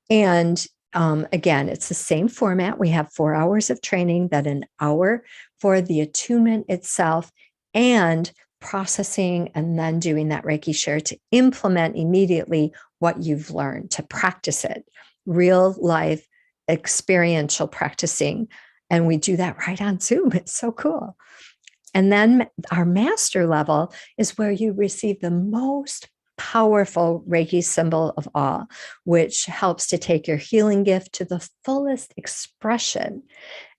And again, it's the same format. We have 4 hours of training, then an hour for the attunement itself and processing, and then doing that Reiki Share to implement immediately what you've learned, to practice it, real life experiential practicing. And we do that right on Zoom. It's so cool. And then our master level is where you receive the most powerful Reiki symbol of all, which helps to take your healing gift to the fullest expression.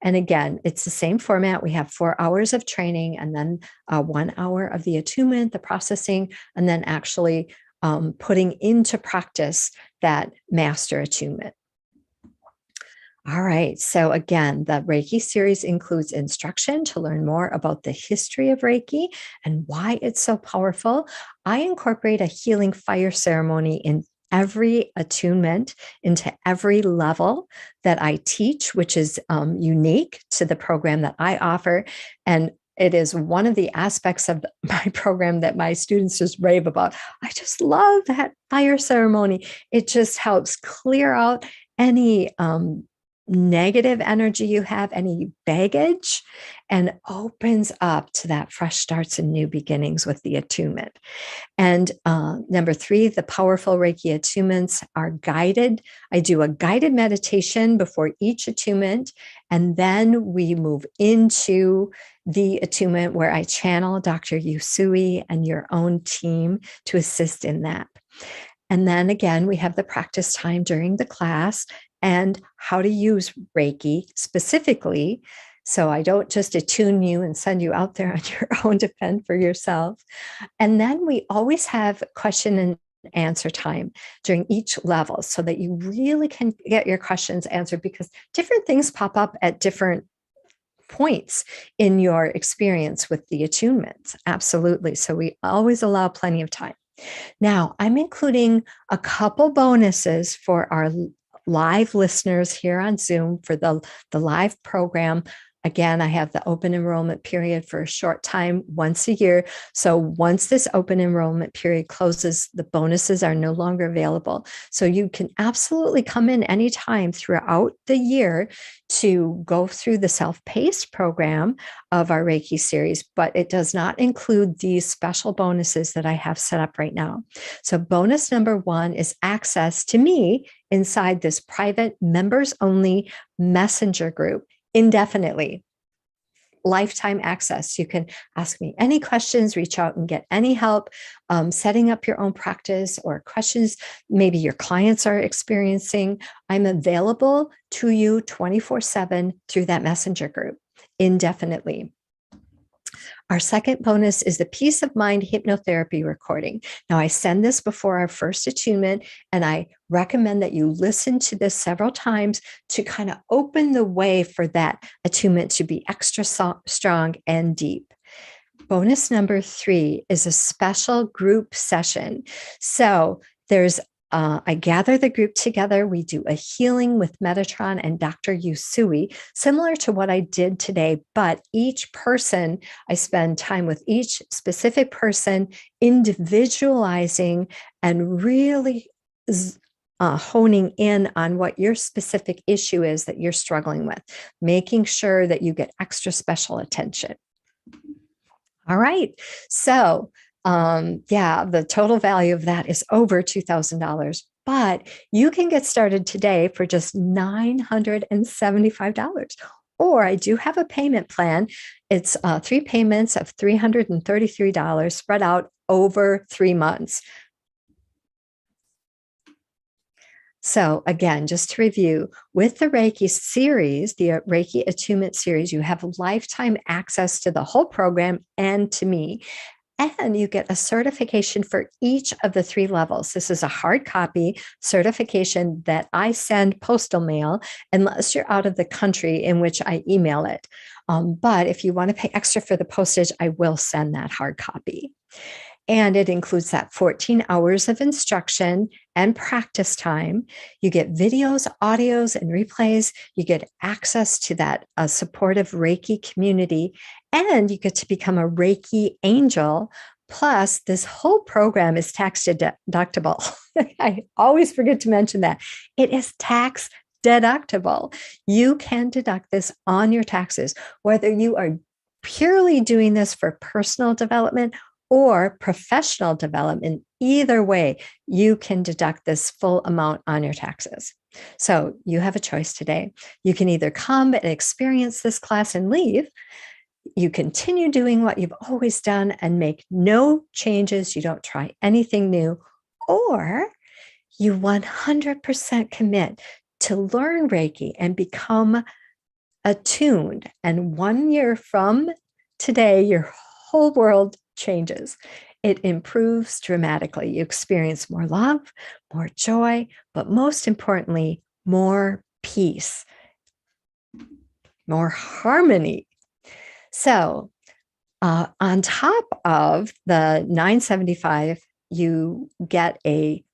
And again, it's the same format. We have 4 hours of training and then 1 hour of the attunement, the processing, and then actually putting into practice that master attunement. All right. So again, the Reiki series includes instruction to learn more about the history of Reiki and why it's so powerful. I incorporate a healing fire ceremony in every attunement, into every level that I teach, which is unique to the program that I offer. And it is one of the aspects of my program that my students just rave about. I just love that fire ceremony. It just helps clear out any negative energy you have, any baggage, and opens up to that fresh starts and new beginnings with the attunement. And number 3, the powerful Reiki attunements are guided. I do a guided meditation before each attunement, and then we move into the attunement where I channel Dr. Yusui and your own team to assist in that. And then again, we have the practice time during the class and how to use Reiki specifically. So I don't just attune you and send you out there on your own to fend for yourself. And then we always have question and answer time during each level so that you really can get your questions answered, because different things pop up at different points in your experience with the attunements. Absolutely. So we always allow plenty of time. Now, I'm including a couple bonuses for our live listeners here on Zoom for the live program. Again, I have the open enrollment period for a short time once a year. So once this open enrollment period closes, the bonuses are no longer available. So you can absolutely come in anytime throughout the year to go through the self-paced program of our Reiki series, but it does not include these special bonuses that I have set up right now. So bonus number 1 is access to me inside this private members-only messenger group indefinitely. Lifetime access. You can ask me any questions, reach out and get any help setting up your own practice or questions maybe your clients are experiencing. I'm available to you 24/7 through that messenger group indefinitely. Our second bonus is the Peace of Mind hypnotherapy recording. Now, I send this before our first attunement, and I recommend that you listen to this several times to kind of open the way for that attunement to be extra strong and deep. Bonus number 3 is a special group session. So I gather the group together. We do a healing with Metatron and Dr. Yusui, similar to what I did today, but each person, I spend time with each specific person, individualizing and really honing in on what your specific issue is that you're struggling with, making sure that you get extra special attention. All right. So the total value of that is over $2,000, but you can get started today for just $975. Or I do have a payment plan. It's 3 payments of $333 spread out over 3 months. So again, just to review, with the Reiki series, the Reiki Attunement series, you have lifetime access to the whole program and to me. And you get a certification for each of the 3 levels. This is a hard copy certification that I send postal mail unless you're out of the country, in which I email it. But if you want to pay extra for the postage, I will send that hard copy. And it includes that 14 hours of instruction and practice time. You get videos, audios, and replays. You get access to that supportive Reiki community, and you get to become a Reiki angel. Plus, this whole program is tax deductible. I always forget to mention that. It is tax deductible. You can deduct this on your taxes, whether you are purely doing this for personal development or professional development. Either way, you can deduct this full amount on your taxes. So you have a choice today. You can either come and experience this class and leave. You continue doing what you've always done and make no changes. You don't try anything new, or you 100% commit to learn Reiki and become attuned. And 1 year from today, your whole world changes. It improves dramatically. You experience more love, more joy, but most importantly, more peace. more harmony. So on top of the $9.75, you get a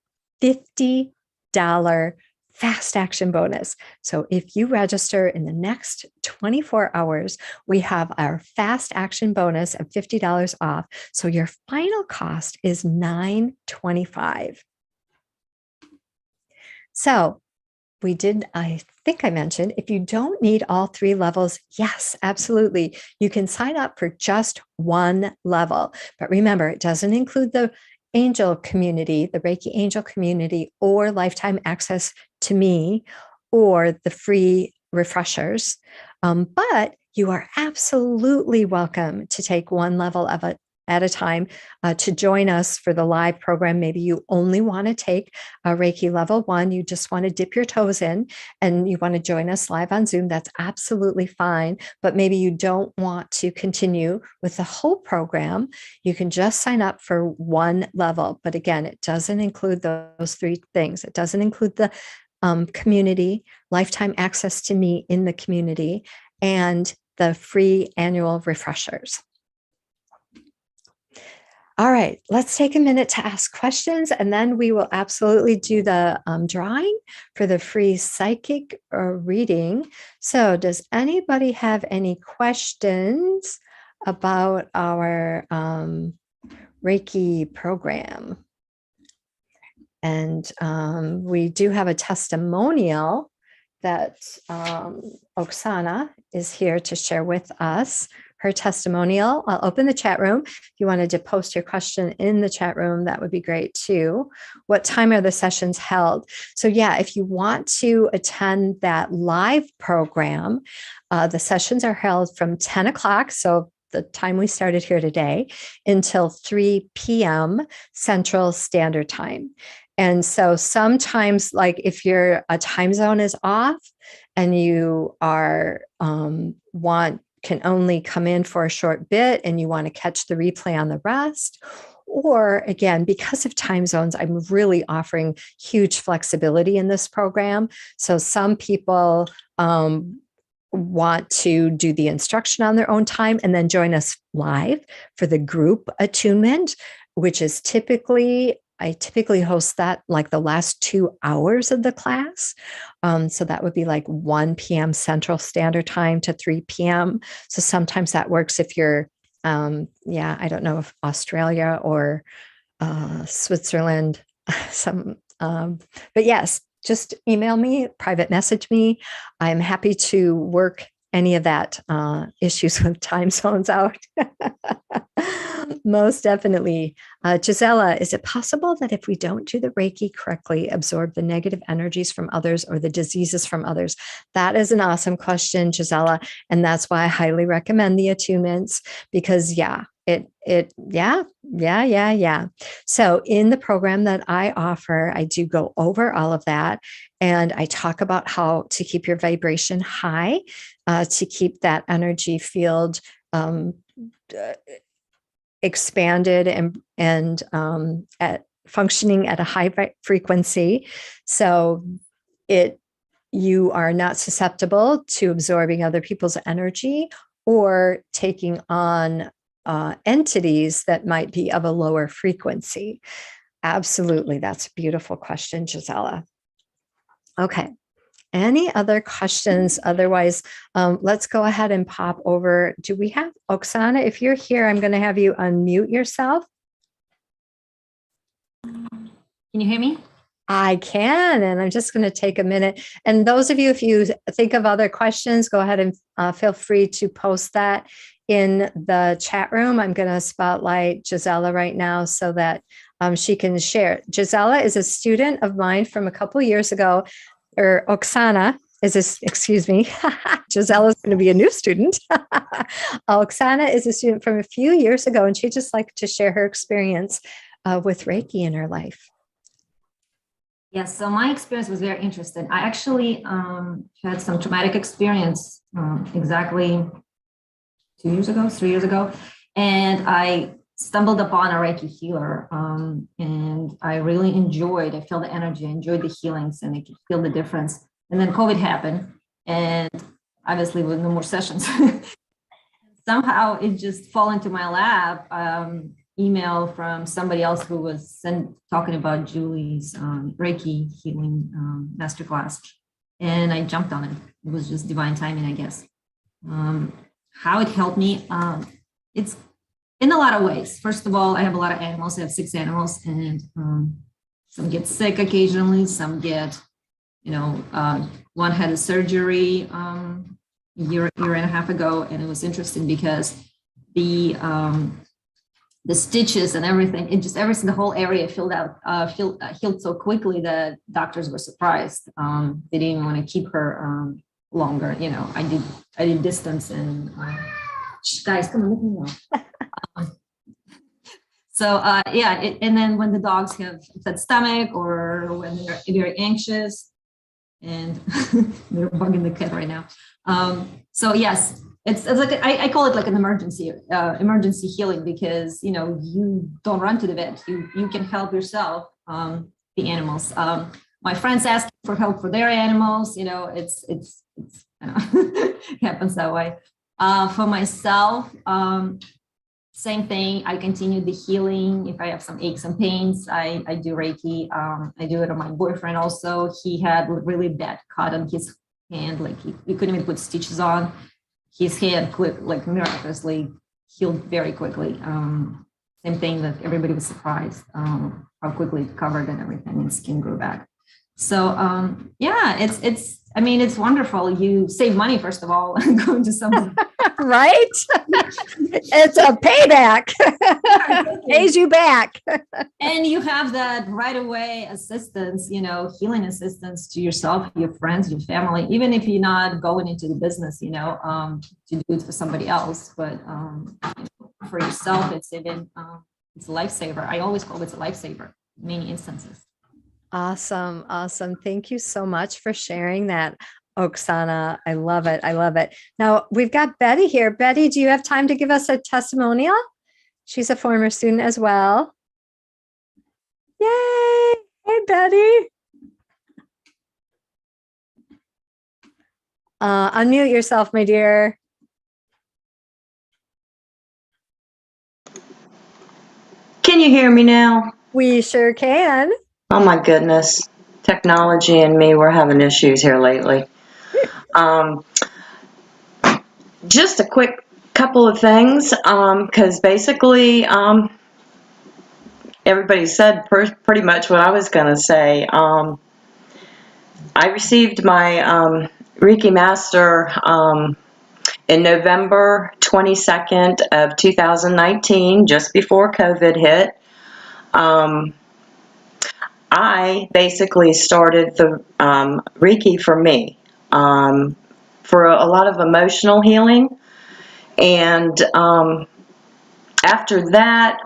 $50 fast action bonus. So if you register in the next 24 hours, we have our fast action bonus of $50 off. So your final cost is $9.25. So I think I mentioned, if you don't need all 3 levels, yes, absolutely. You can sign up for just 1 level. But remember, it doesn't include the angel community, the Reiki angel community, or lifetime access to me, or the free refreshers. But you are absolutely welcome to take 1 level of it at a time to join us for the live program. Maybe you only want to take a Reiki level 1. You just want to dip your toes in and you want to join us live on Zoom. That's absolutely fine. But maybe you don't want to continue with the whole program. You can just sign up for 1 level. But again, it doesn't include those 3 things. It doesn't include the community, lifetime access to me in the community, and the free annual refreshers. All right, let's take a minute to ask questions, and then we will absolutely do the drawing for the free psychic reading. So does anybody have any questions about our Reiki program? And we do have a testimonial that Oksana is here to share with us. Her testimonial. I'll open the chat room. If you wanted to post your question in the chat room, that would be great too. What time are the sessions held? So yeah, if you want to attend that live program, the sessions are held from 10 o'clock. So the time we started here today until 3 p.m. Central Standard Time. And so sometimes, like if your time zone is off and you are can only come in for a short bit and you want to catch the replay on the rest. Or again, because of time zones, I'm really offering huge flexibility in this program. So some people want to do the instruction on their own time and then join us live for the group attunement, which is I typically host that like the last 2 hours of the class. So that would be like 1 p.m. Central Standard Time to 3 p.m. So sometimes that works if you're, I don't know if Australia or Switzerland, but yes, just email me, private message me. I'm happy to work any of that issues with time zones out. Most definitely. Gisela, is it possible that if we don't do the Reiki correctly, absorb the negative energies from others or the diseases from others? That is an awesome question, Gisela. And that's why I highly recommend the attunements because yeah. So in the program that I offer, I do go over all of that. And I talk about how to keep your vibration high, to keep that energy field expanded and functioning at a high frequency. So you are not susceptible to absorbing other people's energy or taking on entities that might be of a lower frequency. Absolutely. That's a beautiful question, Gisela. Okay. Any other questions? Otherwise, let's go ahead and pop over. Do we have Oksana? If you're here, I'm going to have you unmute yourself. Can you hear me? I can, and I'm just going to take a minute. And those of you, if you think of other questions, go ahead and feel free to post that in the chat room. I'm going to spotlight Gisela right now so that she can share. Gisela is a student of mine from a couple of years ago. Or Oksana excuse me, Gisela is going to be a new student. Oksana is a student from a few years ago, and she'd just like to share her experience with Reiki in her life. Yes, so my experience was very interesting. I actually had some traumatic experience exactly 3 years ago, and I stumbled upon a Reiki healer, and I really I felt the energy, I enjoyed the healings, and I could feel the difference. And then COVID happened, and obviously with no more sessions. Somehow it just fall into my lap. Email from somebody else who was talking about Julie's Reiki healing masterclass, and I jumped on it. It was just divine timing, I guess. How it helped me, it's in a lot of ways. First of all, I have a lot of animals. I have 6 animals, and some get sick occasionally. Some get, one had a surgery a year and a half ago, and it was interesting because the stitches and everything, the whole area healed so quickly that doctors were surprised. They didn't even want to keep her longer. I did distance and guys, come on, let me know. So and then when the dogs have upset stomach or when they're very anxious, and they're bugging the cat right now. So yes. It's like I call it like an emergency healing, because you don't run to the vet. You can help yourself, the animals. My friends ask for help for their animals. It's it happens that way. For myself, same thing. I continue the healing. If I have some aches and pains, I do Reiki. I do it on my boyfriend also. He had really bad cut on his hand, like he couldn't even put stitches on. His hand miraculously healed very quickly. Same thing that everybody was surprised how quickly it covered and everything, and skin grew back. So it's wonderful. You save money, first of all, going to something. Right? It's a payback. Pays you back. And you have that right away assistance, healing assistance to yourself, your friends, your family, even if you're not going into the business, to do it for somebody else. But for yourself, it's even it's a lifesaver. I always call it a lifesaver in many instances. Awesome. Thank you so much for sharing that, Oksana. I love it. Now we've got Betty here. Betty, do you have time to give us a testimonial? She's a former student as well. Yay! Hey, Betty. Unmute yourself, my dear. Can you hear me now? We sure can. Oh my goodness. Technology and me, we're having issues here lately. Just a quick couple of things, because basically everybody said pretty much what I was going to say. I received my Reiki Master in November 22nd of 2019, just before COVID hit. I basically started the Reiki for me, for a lot of emotional healing. And after that,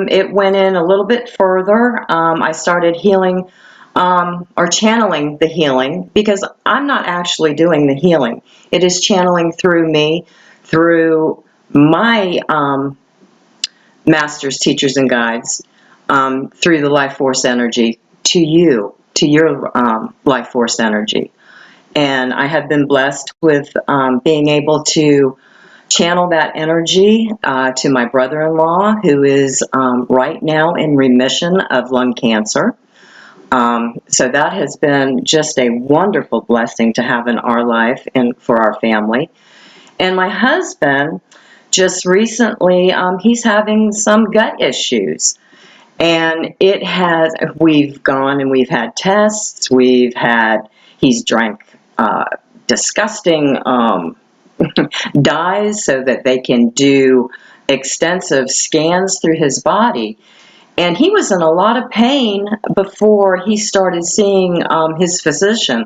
it went in a little bit further. I started healing or channeling the healing, because I'm not actually doing the healing. It is channeling through me, through my masters, teachers, and guides, through the life force energy to you, to your life force energy. And I have been blessed with being able to channel that energy to my brother-in-law, who is right now in remission of lung cancer. So that has been just a wonderful blessing to have in our life and for our family. And my husband, just recently, he's having some gut issues. And we've gone and we've had tests, he's drank disgusting dyes so that they can do extensive scans through his body. And he was in a lot of pain before he started seeing his physician.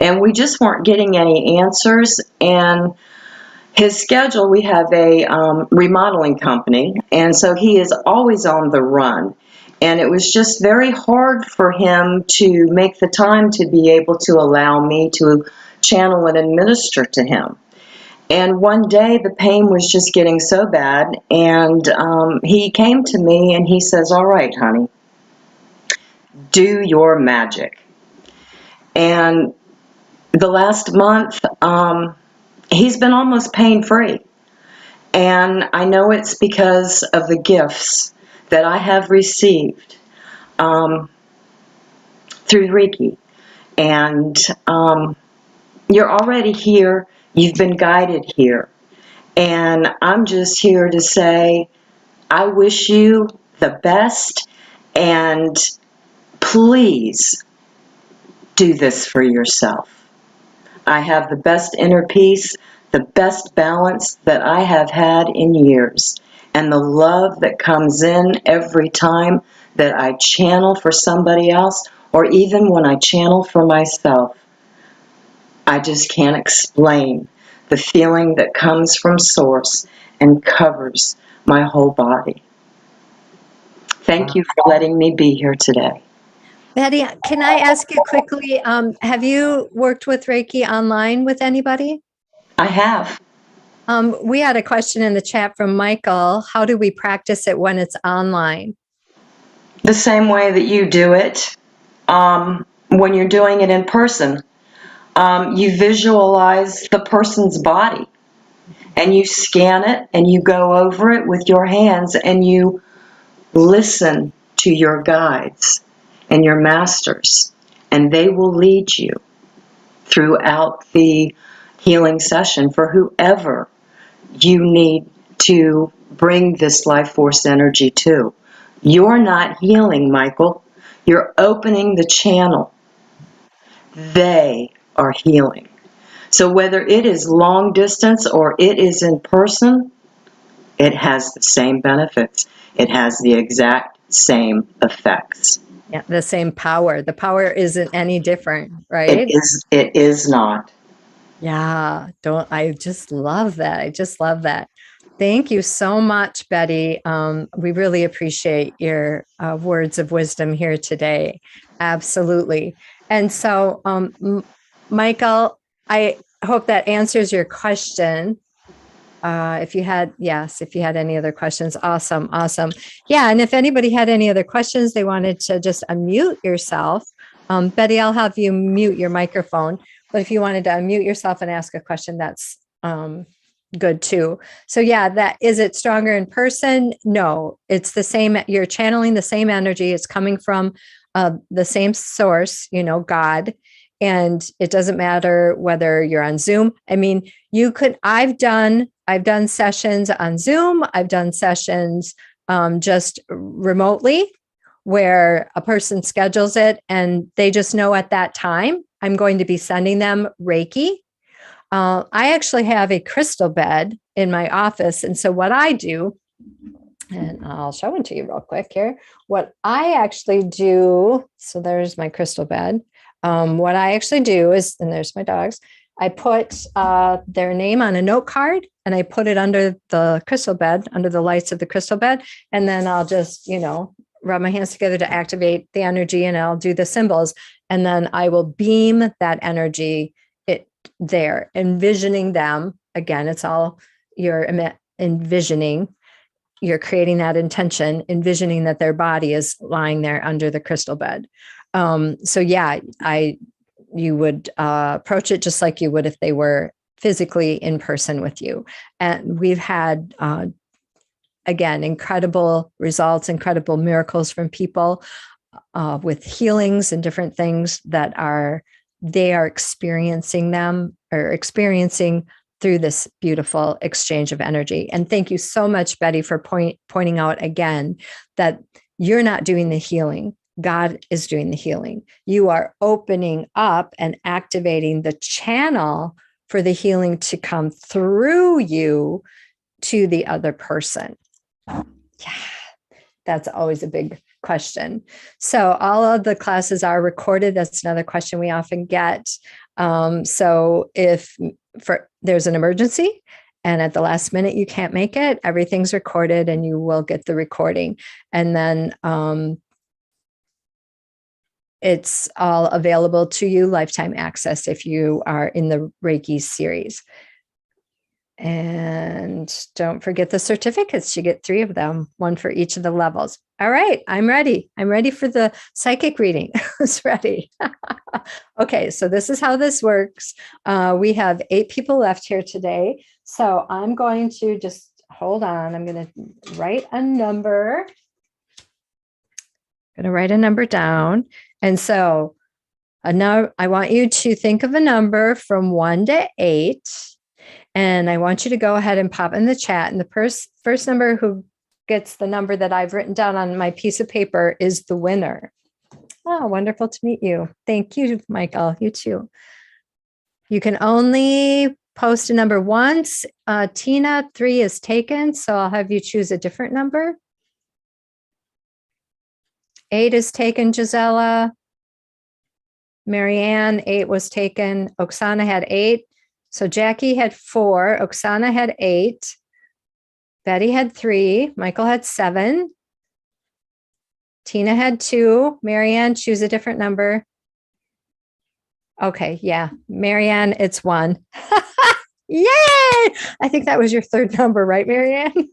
And we just weren't getting any answers. And his schedule, we have a remodeling company, and so he is always on the run. And it was just very hard for him to make the time to be able to allow me to channel and administer to him. And one day the pain was just getting so bad, and he came to me and he says, "All right, honey, do your magic." And the last month, he's been almost pain-free. And I know it's because of the gifts that I have received through Reiki. And you're already here. You've been guided here. And I'm just here to say, I wish you the best. And please do this for yourself. I have the best inner peace, the best balance that I have had in years. And the love that comes in every time that I channel for somebody else, or even when I channel for myself. I just can't explain the feeling that comes from Source and covers my whole body. Thank you for letting me be here today. Betty, can I ask you quickly, have you worked with Reiki online with anybody? I have. We had a question in the chat from Michael. How do we practice it when it's online? The same way that you do it when you're doing it in person. You visualize the person's body and you scan it and you go over it with your hands and you listen to your guides and your masters, and they will lead you throughout the healing session for whoever you need to bring this life force energy to. You're not healing, Michael. You're opening the channel. They are healing. So whether it is long distance or it is in person, it has the same benefits. It has the exact same effects. Yeah, the same power. The power isn't any different, right? It is not. Yeah, I just love that. I just love that. Thank you so much, Betty. We really appreciate your words of wisdom here today. Absolutely. And so, Michael, I hope that answers your question. If you had any other questions, awesome. Yeah, and if anybody had any other questions, they wanted to just unmute yourself. Betty, I'll have you mute your microphone, but if you wanted to unmute yourself and ask a question, that's good too. So yeah, is it stronger in person? No, it's the same. You're channeling the same energy. It's coming from the same source, God. And it doesn't matter whether you're on Zoom. I mean, I've done sessions on Zoom. I've done sessions just remotely where a person schedules it and they just know at that time I'm going to be sending them Reiki. I actually have a crystal bed in my office. And so what I do, and I'll show it to you real quick here, what I actually do, so there's my crystal bed. What I actually do is, and there's my dogs, I put their name on a note card and I put it under the crystal bed, under the lights of the crystal bed. And then I'll just, rub my hands together to activate the energy and I'll do the symbols. And then I will beam that energy there, envisioning them. Again, it's all you're envisioning. You're creating that intention, envisioning that their body is lying there under the crystal bed. So yeah, you would approach it just like you would if they were physically in person with you. And we've had, again, incredible results, incredible miracles from people with healings and different things that they are experiencing through this beautiful exchange of energy. And thank you so much, Betty, for pointing out again that you're not doing the healing. God is doing the healing. You are opening up and activating the channel for the healing to come through you to the other person. Yeah, that's always a big question. So all of the classes are recorded. That's another question we often get. So if there's an emergency and at the last minute you can't make it, everything's recorded and you will get the recording. And then it's all available to you, lifetime access, if you are in the Reiki series. And don't forget the certificates. You get 3 of them, 1 for each of the levels. All right, I'm ready. I'm ready for the psychic reading. Who's ready? Okay, so this is how this works. We have 8 people left here today. So I'm going to just hold on. I'm going to write a number. I'm going to write a number down. And so I want you to think of a number from 1 to 8. And I want you to go ahead and pop in the chat. And the first number who gets the number that I've written down on my piece of paper is the winner. Oh, wonderful to meet you. Thank you, Michael. You too. You can only post a number once. Tina, 3 is taken, so I'll have you choose a different number. 8 is taken, Gisela. Marianne, 8 was taken. Oksana had 8. So Jackie had 4, Oksana had 8, Betty had 3, Michael had 7, Tina had 2, Marianne, choose a different number. Okay, yeah, Marianne, it's 1. Yay! I think that was your 3rd number, right, Marianne?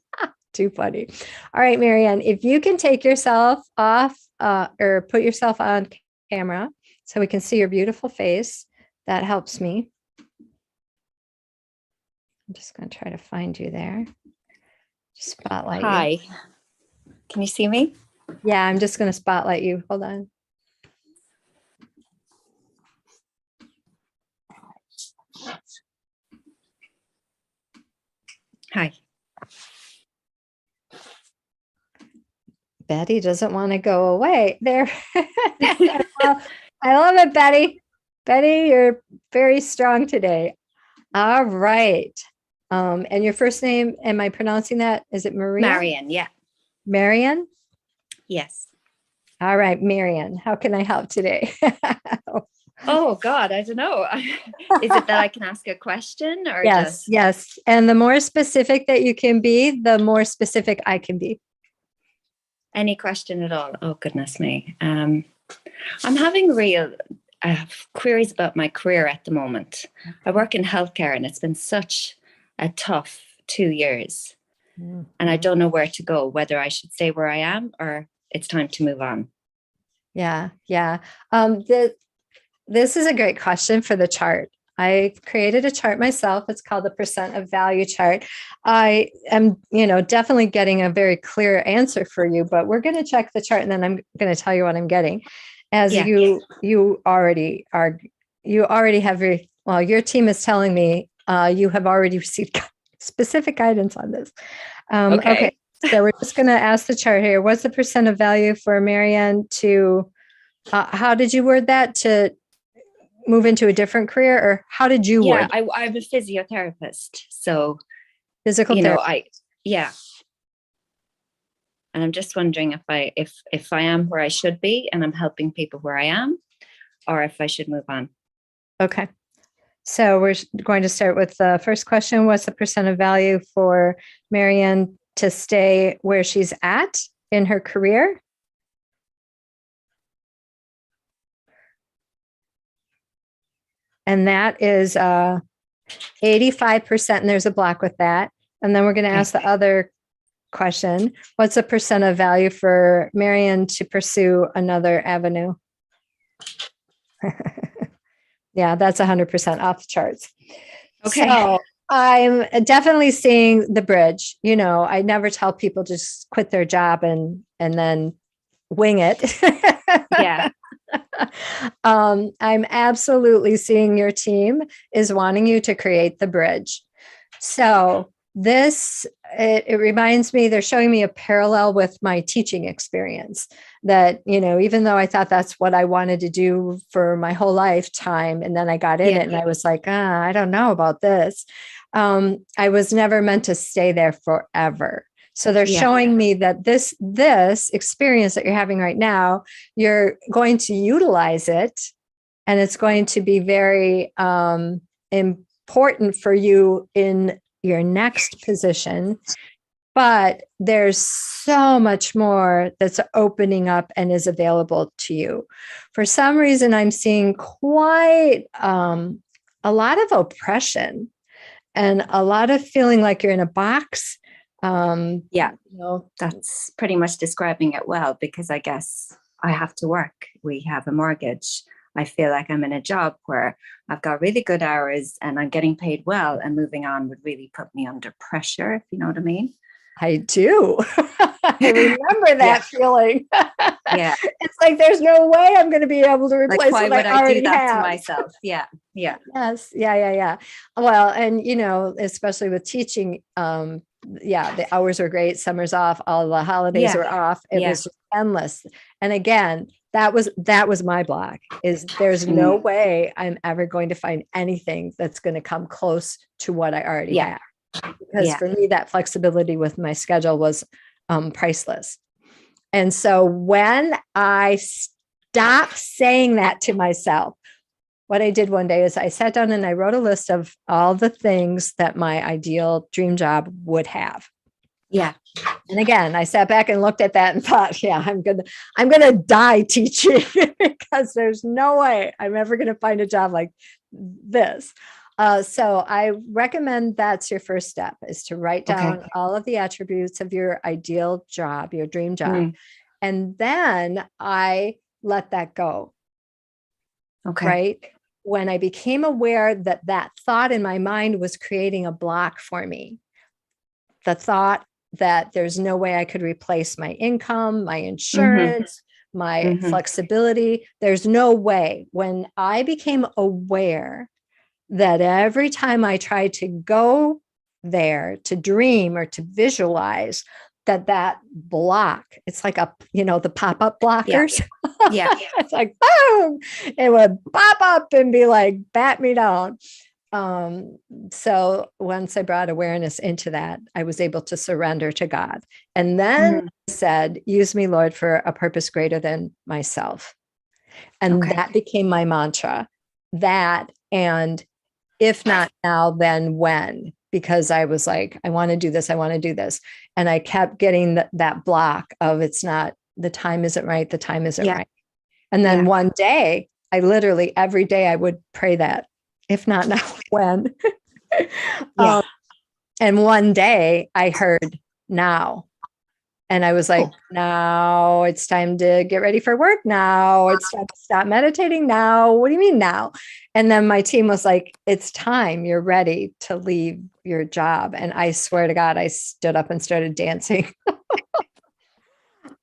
Too funny. All right, Marianne, if you can take yourself off or put yourself on camera so we can see your beautiful face, that helps me. I'm just going to try to find you there. Just spotlight you. Hi. Can you see me? Yeah, I'm just going to spotlight you. Hold on. Hi. Betty doesn't want to go away. There. Well, I love it, Betty. Betty, you're very strong today. All right. And your first name, am I pronouncing that? Is it Maria? Marian, yeah. Marian? Yes. All right, Marian, how can I help today? Oh, God, I don't know. Is it that I can ask a question or Yes, yes. And the more specific that you can be, the more specific I can be. any question at all? Oh, goodness me. I'm having queries about my career at the moment. I work in healthcare and it's been such a tough 2 years. And I don't know where to go, whether I should stay where I am or it's time to move on. Yeah, yeah. This is a great question for the chart. I created a chart myself. It's called the percent of value chart. I am, definitely getting a very clear answer for you, but we're going to check the chart and then I'm going to tell you what I'm getting. As you already have your team is telling me you have already received specific guidance on this. Okay. So we're just going to ask the chart here. What's the percent of value for Marianne to, how did you word that, to move into a different career, or how did you word? I'm a physiotherapist. So, Physical therapy. And I'm just wondering if I am where I should be and I'm helping people where I am, or if I should move on. Okay. So we're going to start with the first question. What's the percent of value for Marianne to stay where she's at in her career? And that is 85%, and there's a block with that. And then we're going to ask the other question. What's the percent of value for Marianne to pursue another avenue? Yeah, that's 100% off the charts. Okay. So I'm definitely seeing the bridge. I never tell people just quit their job and then wing it. Yeah. I'm absolutely seeing your team is wanting you to create the bridge. So it reminds me, they're showing me a parallel with my teaching experience that, even though I thought that's what I wanted to do for my whole lifetime, and then I got in it and I was like, I don't know about this. I was never meant to stay there forever. So they're showing me that this experience that you're having right now, you're going to utilize it, and it's going to be very important for you in your next position. But there's so much more that's opening up and is available to you. For some reason, I'm seeing quite a lot of oppression and a lot of feeling like you're in a box. Yeah, You know, that's pretty much describing it well, because I guess I have to work. We have a mortgage. I feel like I'm in a job where I've got really good hours and I'm getting paid well, and moving on would really put me under pressure, if you know what I mean. I do. I remember that feeling. Yeah. It's like, there's no way I'm going to be able to replace Like, why what would I I already do that have. to myself? Yeah. Yeah. Yes. Yeah. Well, and you know, especially with teaching, the hours were great. Summer's off. All the holidays were off. It was just endless. And again, that was my block, is there's no way I'm ever going to find anything that's going to come close to what I already have. Because for me, that flexibility with my schedule was priceless. And so when I stopped saying that to myself, what I did one day is I sat down and I wrote a list of all the things that my ideal dream job would have. Yeah. And again, I sat back and looked at that and thought, I'm gonna die teaching because there's no way I'm ever gonna find a job like this. So I recommend that's your first step, is to write down all of the attributes of your ideal job, your dream job. And then I let that go. Okay. Right. When I became aware that that thought in my mind was creating a block for me, the thought that there's no way I could replace my income, my insurance, my flexibility. There's no way. When I became aware that every time I tried to go there to dream or to visualize, that block, it's like the pop-up blockers. Yeah. It's like, boom, it would pop up and be like, bat me down. So once I brought awareness into that, I was able to surrender to God. And then said, use me, Lord, for a purpose greater than myself. And that became my mantra. That, and if not now, then when? Because I was like, I want to do this. I want to do this. And I kept getting that block of, it's not, the time isn't right. The time isn't right. And then one day, I literally, every day I would pray that, if not now, when? And one day I heard now. And I was like, now it's time to get ready for work. Now it's time to stop meditating. Now, what do you mean now? And then my team was like, it's time. You're ready to leave your job. And I swear to God, I stood up and started dancing.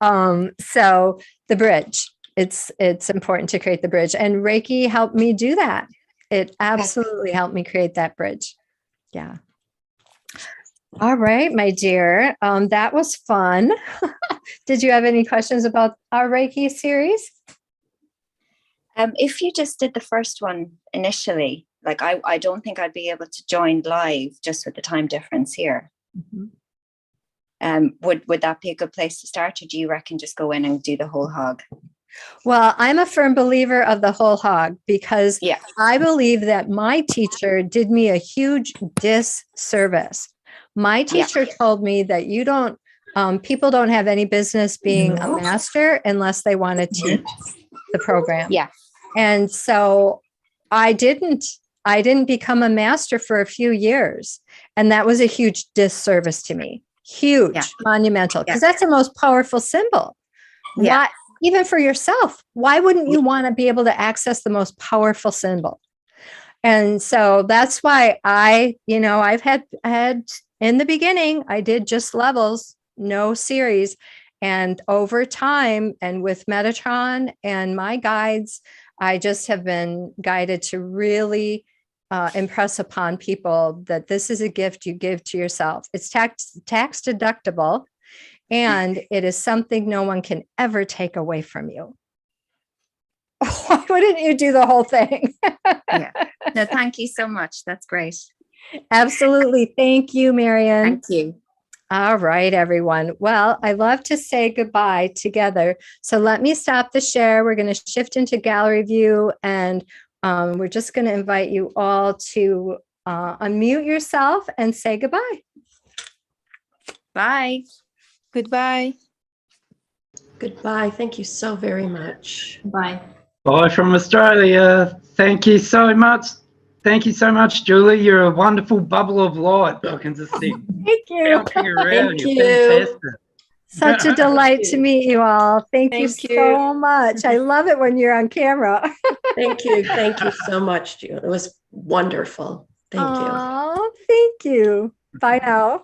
So the bridge, it's important to create the bridge. And Reiki helped me do that. It absolutely helped me create that bridge. Yeah. All right, my dear. That was fun. Did you have any questions about our Reiki series? If you just did the first one initially, like I don't think I'd be able to join live just with the time difference here. Would that be a good place to start, or do you reckon just go in and do the whole hog? Well, I'm a firm believer of the whole hog, because I believe that my teacher did me a huge disservice. My teacher told me that people don't have any business being a master unless they want to teach the program. Yeah. And so I didn't become a master for a few years. And that was a huge disservice to me. Huge, monumental, because that's the most powerful symbol. Why, even for yourself, why wouldn't you want to be able to access the most powerful symbol? And so that's why I've had in the beginning, I did just levels, no series. And over time, and with Metatron and my guides, I just have been guided to really impress upon people that this is a gift you give to yourself. It's tax deductible, and it is something no one can ever take away from you. Why wouldn't you do the whole thing? No, thank you so much. That's great. Absolutely. Thank you, Marian. Thank you. All right, everyone. Well, I love to say goodbye together. So let me stop the share. We're going to shift into gallery view, and we're just going to invite you all to unmute yourself and say goodbye. Bye. Goodbye. Goodbye. Thank you so very much. Bye. Bye from Australia. Thank you so much. Thank you so much, Julie. You're a wonderful bubble of light. I can just see Thank you. bouncing around. Thank You're you. fantastic. Such a delight to meet you all. Thank you Thank you. so much. I love it when you're on camera. Thank you. Thank you so much, Julie. It was wonderful. Thank you. Oh, thank you. Bye now.